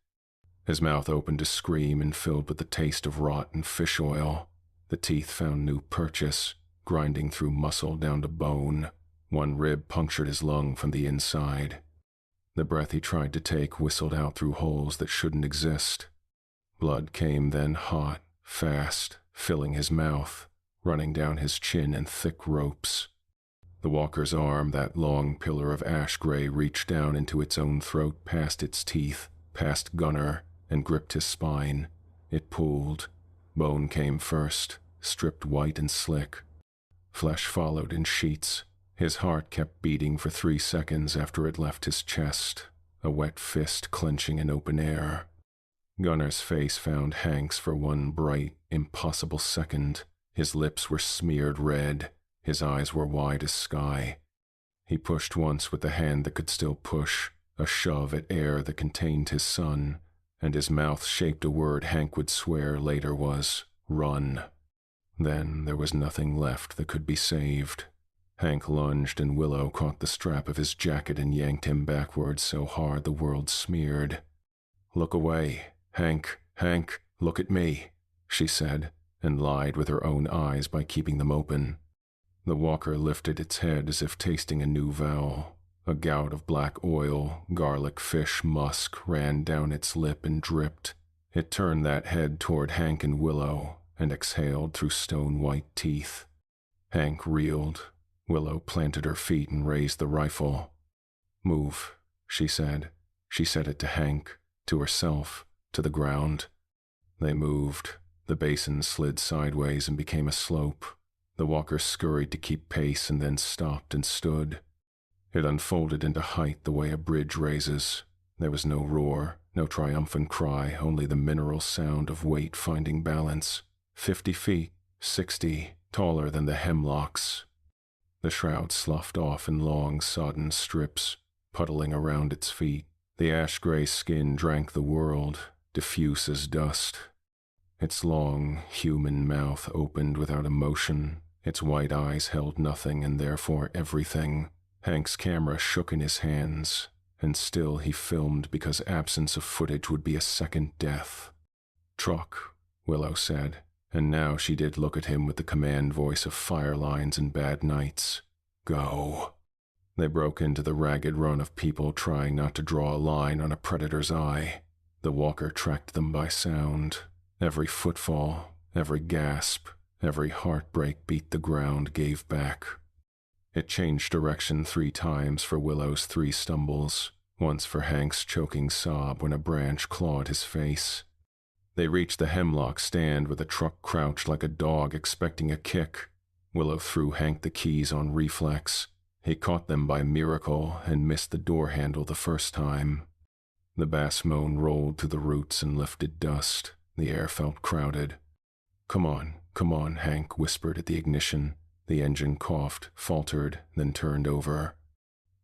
His mouth opened to scream and filled with the taste of rot and fish oil. The teeth found new purchase, grinding through muscle down to bone. One rib punctured his lung from the inside. The breath he tried to take whistled out through holes that shouldn't exist. Blood came then hot, fast, filling his mouth, running down his chin in thick ropes. The walker's arm, that long pillar of ash gray, reached down into its own throat past its teeth, past Gunnar, and gripped his spine. It pulled. Bone came first, stripped white and slick. Flesh followed in sheets. His heart kept beating for 3 seconds after it left his chest, a wet fist clenching in open air. Gunnar's face found Hank's for one bright, impossible second. His lips were smeared red. His eyes were wide as sky. He pushed once with the hand that could still push, a shove at air that contained his son, and his mouth shaped a word Hank would swear later was, "run." Then there was nothing left that could be saved. Hank lunged and Willow caught the strap of his jacket and yanked him backwards so hard the world smeared. "Look away. Hank, Hank, look at me," she said, and lied with her own eyes by keeping them open. The walker lifted its head as if tasting a new vowel. A gout of black oil, garlic fish musk ran down its lip and dripped. It turned that head toward Hank and Willow and exhaled through stone-white teeth. Hank reeled. Willow planted her feet and raised the rifle. "Move," she said. She said it to Hank, to herself, to the ground. They moved. The basin slid sideways and became a slope. The walker scurried to keep pace and then stopped and stood. It unfolded into height the way a bridge raises. There was no roar, no triumphant cry, only the mineral sound of weight finding balance. 50 feet, 60, taller than the hemlocks. The shroud sloughed off in long, sodden strips, puddling around its feet. The ash-gray skin drank the world, diffuse as dust. Its long, human mouth opened without emotion. Its white eyes held nothing and therefore everything. Hank's camera shook in his hands, and still he filmed because absence of footage would be a second death. "Truck," Willow said, and now she did look at him with the command voice of fire lines and bad nights. "Go." They broke into the ragged run of people trying not to draw a line on a predator's eye. The walker tracked them by sound. Every footfall, every gasp, every heartbreak beat the ground gave back. It changed direction 3 times for Willow's 3 stumbles, once for Hank's choking sob when a branch clawed his face. They reached the hemlock stand where the truck crouched like a dog expecting a kick. Willow threw Hank the keys on reflex. He caught them by miracle and missed the door handle the first time. The bass moan rolled through the roots and lifted dust. The air felt crowded. Come on, Hank whispered at the ignition. The engine coughed, faltered, then turned over.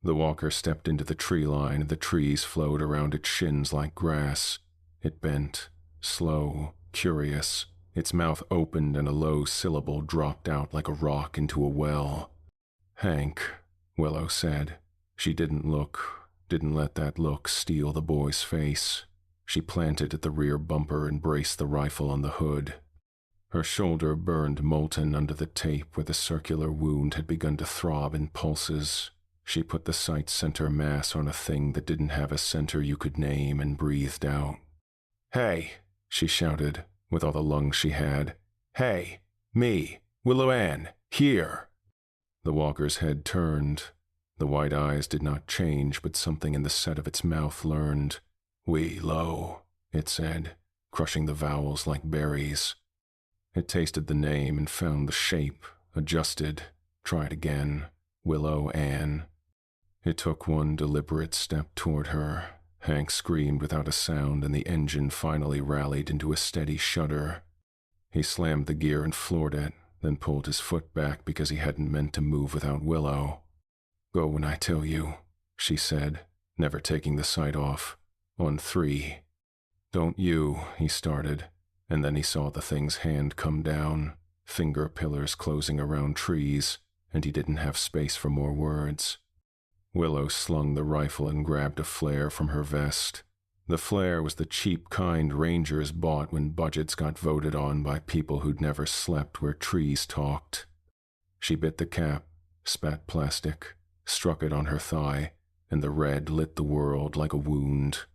The walker stepped into the tree line and the trees flowed around its shins like grass. It bent, slow, curious. Its mouth opened and a low syllable dropped out like a rock into a well. "Hank," Willow said. She didn't let that look steal the boy's face. She planted at the rear bumper and braced the rifle on the hood. Her shoulder burned molten under the tape where the circular wound had begun to throb in pulses. She put the sight center mass on a thing that didn't have a center you could name and breathed out. "Hey," she shouted, with all the lungs she had. "Hey, me, Willow Ann, here." The walker's head turned. The white eyes did not change, but something in the set of its mouth learned. "We-lo," it said, crushing the vowels like berries. It tasted the name and found the shape, adjusted, tried again. Willow Ann. It took one deliberate step toward her. Hank screamed without a sound and the engine finally rallied into a steady shudder. He slammed the gear and floored it, then pulled his foot back because he hadn't meant to move without Willow. "Go when I tell you," she said, never taking the sight off. "On 3. "Don't you," he started, and then he saw the thing's hand come down, finger pillars closing around trees, and he didn't have space for more words. Willow slung the rifle and grabbed a flare from her vest. The flare was the cheap kind rangers bought when budgets got voted on by people who'd never slept where trees talked. She bit the cap, spat plastic, struck it on her thigh, and the red lit the world like a wound.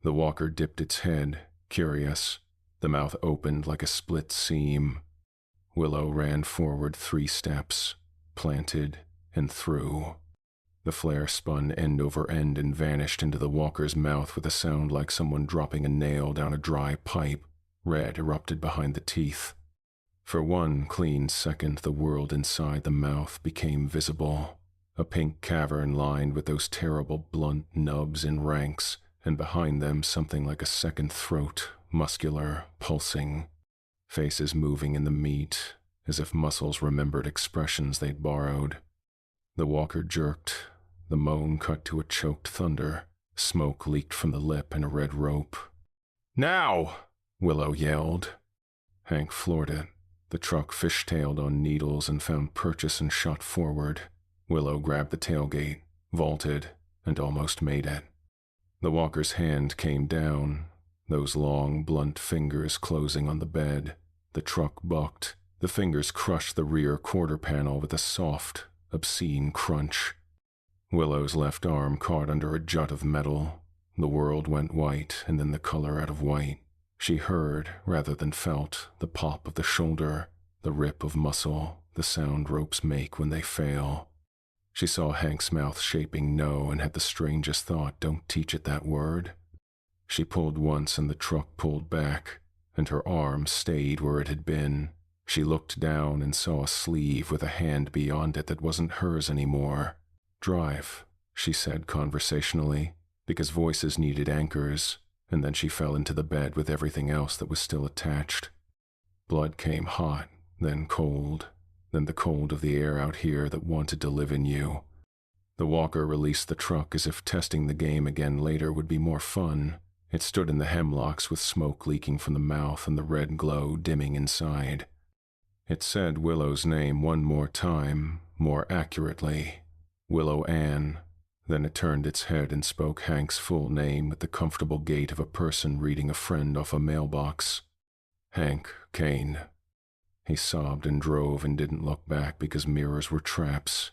The walker dipped its head, curious. The mouth opened like a split seam. Willow ran forward 3 steps, planted, and threw. The flare spun end over end and vanished into the walker's mouth with a sound like someone dropping a nail down a dry pipe. Red erupted behind the teeth. For one clean second, the world inside the mouth became visible. A pink cavern lined with those terrible blunt nubs in ranks, and behind them something like a second throat, muscular, pulsing. Faces moving in the meat, as if muscles remembered expressions they'd borrowed. The walker jerked. The moan cut to a choked thunder. Smoke leaked from the lip and a red rope. "Now!" Willow yelled. Hank floored it. The truck fishtailed on needles and found purchase and shot forward. Willow grabbed the tailgate, vaulted, and almost made it. The walker's hand came down, those long, blunt fingers closing on the bed. The truck bucked. The fingers crushed the rear quarter panel with a soft, obscene crunch. Willow's left arm caught under a jut of metal. The world went white, and then the color out of white. She heard, rather than felt, the pop of the shoulder, the rip of muscle, the sound ropes make when they fail. She saw Hank's mouth shaping no and had the strangest thought, don't teach it that word. She pulled once and the truck pulled back, and her arm stayed where it had been. She looked down and saw a sleeve with a hand beyond it that wasn't hers anymore. Drive, she said conversationally, because voices needed anchors, and then she fell into the bed with everything else that was still attached. Blood came hot, then cold, then the cold of the air out here that wanted to live in you. The walker released the truck as if testing the game again later would be more fun. It stood in the hemlocks with smoke leaking from the mouth and the red glow dimming inside. It said Willow's name one more time, more accurately. Willow Ann. Then it turned its head and spoke Hank's full name with the comfortable gait of a person reading a friend off a mailbox. Hank Kane. He sobbed and drove and didn't look back because mirrors were traps.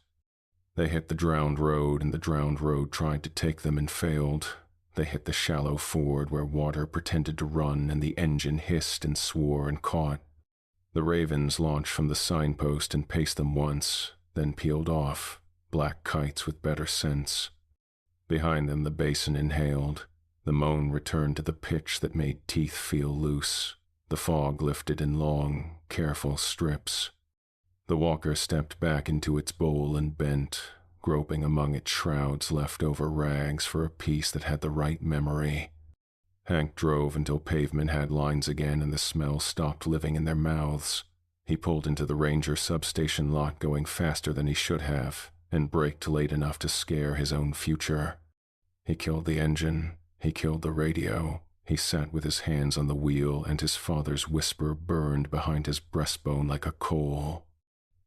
They hit the drowned road, and the drowned road tried to take them and failed. They hit the shallow ford where water pretended to run and the engine hissed and swore and caught. The ravens launched from the signpost and paced them once, then peeled off, black kites with better sense. Behind them the basin inhaled. The moan returned to the pitch that made teeth feel loose. The fog lifted in long, careful strips. The walker stepped back into its bowl and bent, groping among its shroud's leftover rags for a piece that had the right memory. Hank drove until pavement had lines again and the smell stopped living in their mouths. He pulled into the Ranger substation lot going faster than he should have, and braked late enough to scare his own future. He killed the engine. He killed the radio. He sat with his hands on the wheel, and his father's whisper burned behind his breastbone like a coal.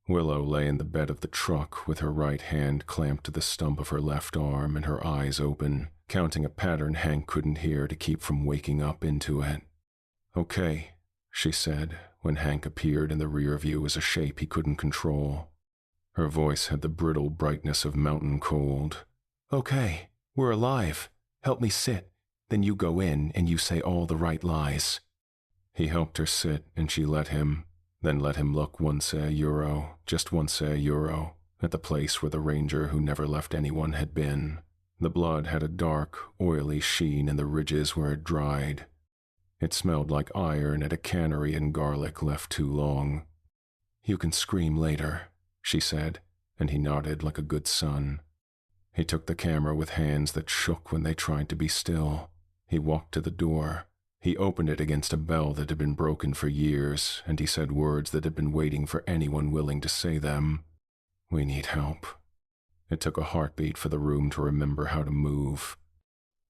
Willow lay in the bed of the truck with her right hand clamped to the stump of her left arm and her eyes open, counting a pattern Hank couldn't hear to keep from waking up into it. "Okay," she said, when Hank appeared in the rear view as a shape he couldn't control. Her voice had the brittle brightness of mountain cold. "Okay, we're alive. Help me sit. Then you go in and you say all the right lies." He helped her sit and she let him, then let him look once a euro, just once a euro, at the place where the ranger who never left anyone had been. The blood had a dark, oily sheen in the ridges where it dried. It smelled like iron at a cannery and garlic left too long. "You can scream later," she said, and he nodded like a good son. He took the camera with hands that shook when they tried to be still. He walked to the door. He opened it against a bell that had been broken for years, and he said words that had been waiting for anyone willing to say them. "We need help." It took a heartbeat for the room to remember how to move.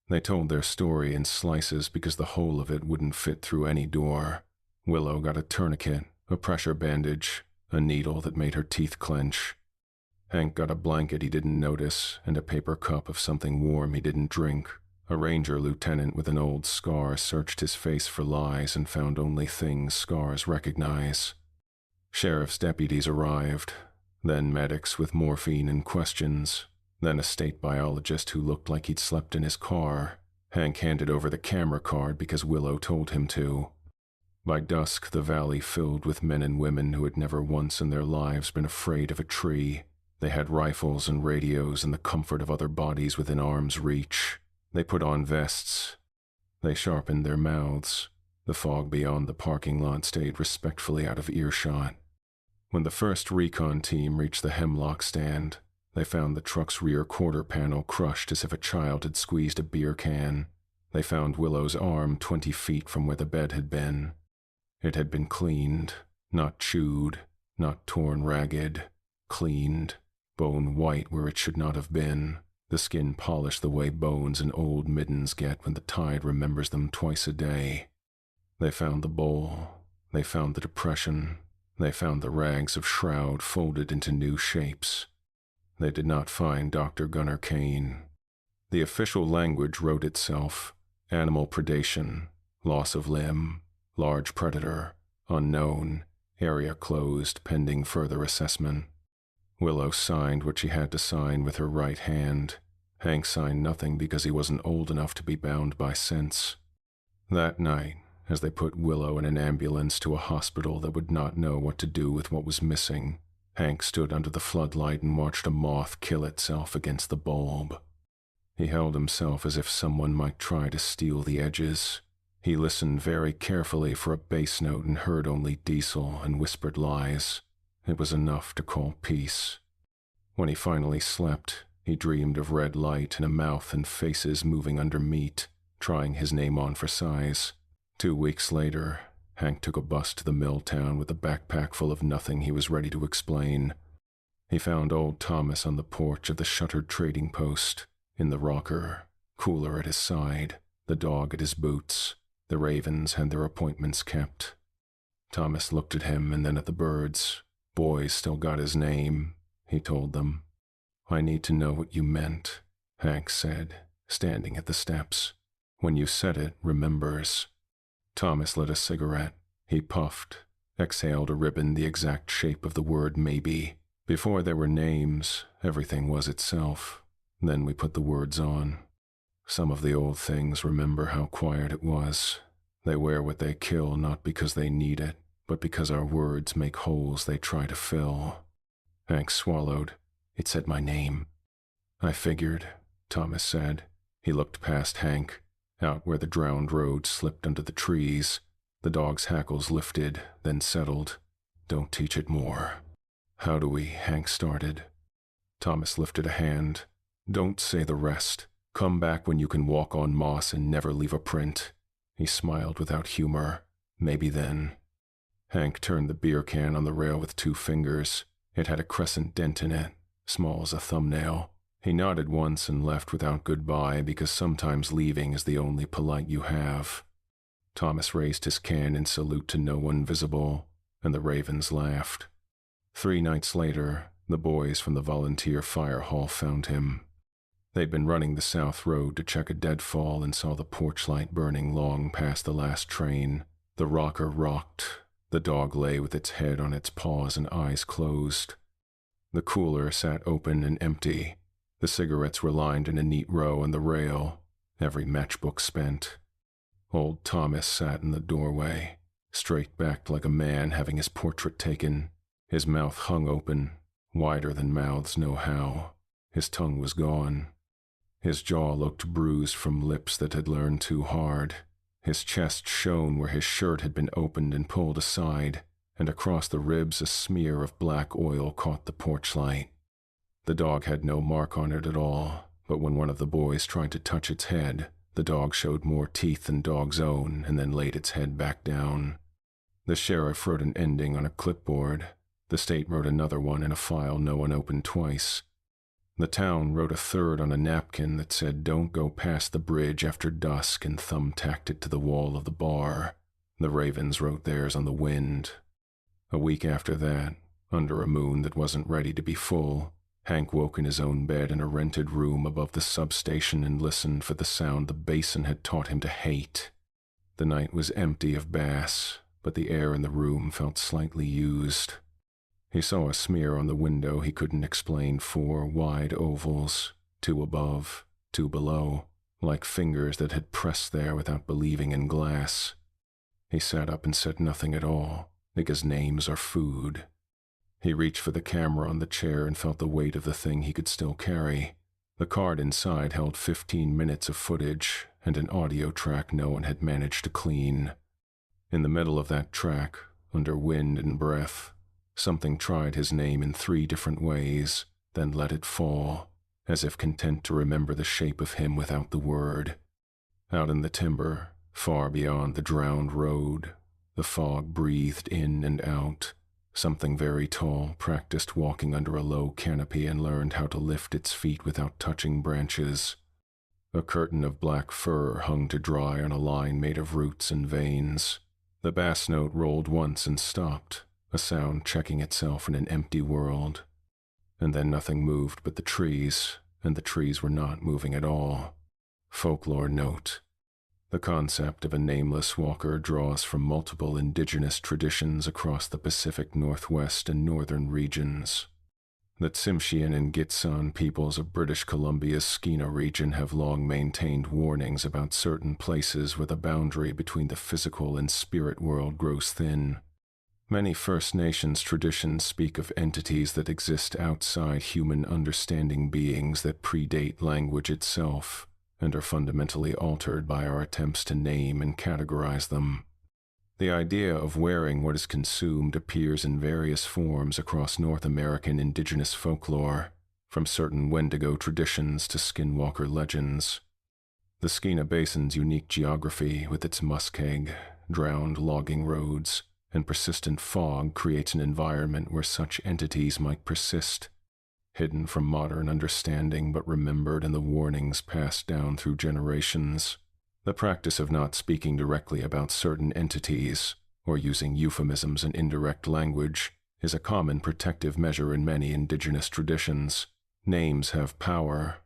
They told their story in slices because the whole of it wouldn't fit through any door. Willow got a tourniquet, a pressure bandage, a needle that made her teeth clench. Hank got a blanket he didn't notice and a paper cup of something warm he didn't drink. A ranger lieutenant with an old scar searched his face for lies and found only things scars recognize. Sheriff's deputies arrived, then medics with morphine and questions, then a state biologist who looked like he'd slept in his car. Hank handed over the camera card because Willow told him to. By dusk, the valley filled with men and women who had never once in their lives been afraid of a tree. They had rifles and radios and the comfort of other bodies within arm's reach. They put on vests. They sharpened their mouths. The fog beyond the parking lot stayed respectfully out of earshot. When the first recon team reached the hemlock stand, they found the truck's rear quarter panel crushed as if a child had squeezed a beer can. They found Willow's arm 20 feet from where the bed had been. It had been cleaned, not chewed, not torn ragged, cleaned, bone white where it should not have been. The skin polished the way bones and old middens get when the tide remembers them twice a day. They found the bowl. They found the depression. They found the rags of shroud folded into new shapes. They did not find Dr. Gunnar Kane. The official language wrote itself: animal predation, loss of limb, large predator, unknown, area closed pending further assessment. Willow signed what she had to sign with her right hand. Hank signed nothing because he wasn't old enough to be bound by sense. That night, as they put Willow in an ambulance to a hospital that would not know what to do with what was missing, Hank stood under the floodlight and watched a moth kill itself against the bulb. He held himself as if someone might try to steal the edges. He listened very carefully for a bass note and heard only diesel and whispered lies. It was enough to call peace. When he finally slept, he dreamed of red light and a mouth and faces moving under meat, trying his name on for size. 2 weeks later, Hank took a bus to the mill town with a backpack full of nothing he was ready to explain. He found old Thomas on the porch of the shuttered trading post, in the rocker, Cooler at his side, the dog at his boots. The ravens had their appointments kept. Thomas looked at him and then at the birds. Boys still got his name, he told them. I need to know what you meant, Hank said, standing at the steps. When you said it, remembers. Thomas lit a cigarette. He puffed, exhaled a ribbon the exact shape of the word maybe. Before there were names, everything was itself. Then we put the words on. Some of the old things remember how quiet it was. They wear what they kill not because they need it, but because our words make holes they try to fill. Hank swallowed. It said my name. I figured, Thomas said. He looked past Hank, out where the drowned road slipped under the trees. The dog's hackles lifted, then settled. Don't teach it more. How do we? Hank started. Thomas lifted a hand. Don't say the rest. Come back when you can walk on moss and never leave a print. He smiled without humor. Maybe then. Hank turned the beer can on the rail with 2 fingers. It had a crescent dent in it, small as a thumbnail. He nodded once and left without goodbye because sometimes leaving is the only polite you have. Thomas raised his can in salute to no one visible, and the ravens laughed. 3 nights later, the boys from the volunteer fire hall found him. They'd been running the south road to check a deadfall and saw the porch light burning long past the last train. The rocker rocked. The dog lay with its head on its paws and eyes closed. The cooler sat open and empty. The cigarettes were lined in a neat row on the rail, every matchbook spent. Old Thomas sat in the doorway, straight-backed like a man having his portrait taken. His mouth hung open, wider than mouths know how. His tongue was gone. His jaw looked bruised from lips that had learned too hard. His chest shone where his shirt had been opened and pulled aside, and across the ribs a smear of black oil caught the porch light. The dog had no mark on it at all, but when one of the boys tried to touch its head, the dog showed more teeth than dog's own and then laid its head back down. The sheriff wrote an ending on a clipboard. The state wrote another one in a file no one opened twice. The town wrote a third on a napkin that said, "Don't go past the bridge after dusk," and thumbtacked it to the wall of the bar. The ravens wrote theirs on the wind. A week after that, under a moon that wasn't ready to be full, Hank woke in his own bed in a rented room above the substation and listened for the sound the Basin had taught him to hate. The night was empty of bass, but the air in the room felt slightly used. He saw a smear on the window he couldn't explain, 4 wide ovals, 2 above, 2 below, like fingers that had pressed there without believing in glass. He sat up and said nothing at all, because names are food. He reached for the camera on the chair and felt the weight of the thing he could still carry. The card inside held 15 minutes of footage and an audio track no one had managed to clean. In the middle of that track, under wind and breath, something tried his name in 3 different ways, then let it fall, as if content to remember the shape of him without the word. Out in the timber, far beyond the drowned road, the fog breathed in and out. Something very tall practiced walking under a low canopy and learned how to lift its feet without touching branches. A curtain of black fur hung to dry on a line made of roots and veins. The bass note rolled once and stopped. a sound checking itself in an empty world. And then nothing moved but the trees, and the trees were not moving at all. Folklore note. The concept of a nameless walker draws from multiple indigenous traditions across the Pacific Northwest and northern regions. The Tsimshian and Gitxsan peoples of British Columbia's Skeena region have long maintained warnings about certain places where the boundary between the physical and spirit world grows thin. Many First Nations traditions speak of entities that exist outside human understanding, beings that predate language itself and are fundamentally altered by our attempts to name and categorize them. The idea of wearing what is consumed appears in various forms across North American indigenous folklore, from certain Wendigo traditions to skinwalker legends. The Skeena Basin's unique geography, with its muskeg, drowned logging roads, and persistent fog, creates an environment where such entities might persist, hidden from modern understanding but remembered in the warnings passed down through generations. The practice of not speaking directly about certain entities, or using euphemisms and indirect language, is a common protective measure in many indigenous traditions. Names have power.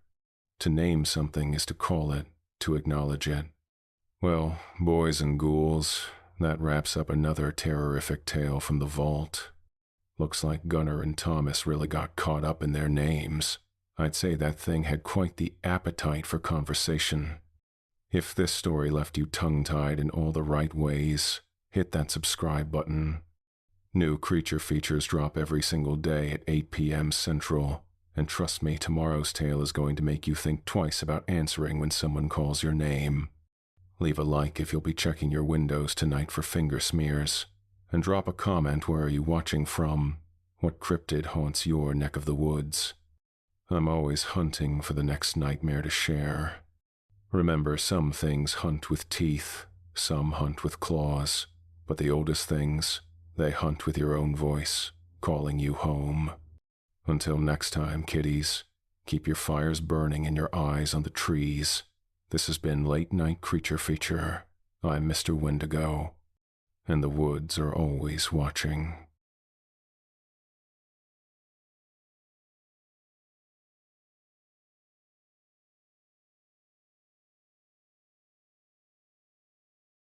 To name something is to call it, to acknowledge it. Well, boys and ghouls, that wraps up another terrorific tale from the vault. Looks like Gunnar and Thomas really got caught up in their names. I'd say that thing had quite the appetite for conversation. If this story left you tongue-tied in all the right ways, hit that subscribe button. New creature features drop every single day at 8 p.m. Central, and trust me, tomorrow's tale is going to make you think twice about answering when someone calls your name. Leave a like if you'll be checking your windows tonight for finger smears, and drop a comment. Where are you watching from? What cryptid haunts your neck of the woods? I'm always hunting for the next nightmare to share. Remember, some things hunt with teeth, some hunt with claws, but the oldest things, they hunt with your own voice, calling you home. Until next time, kiddies, keep your fires burning and your eyes on the trees. This has been Late Night Creature Feature. I'm Mr. Wendigo, and the woods are always watching.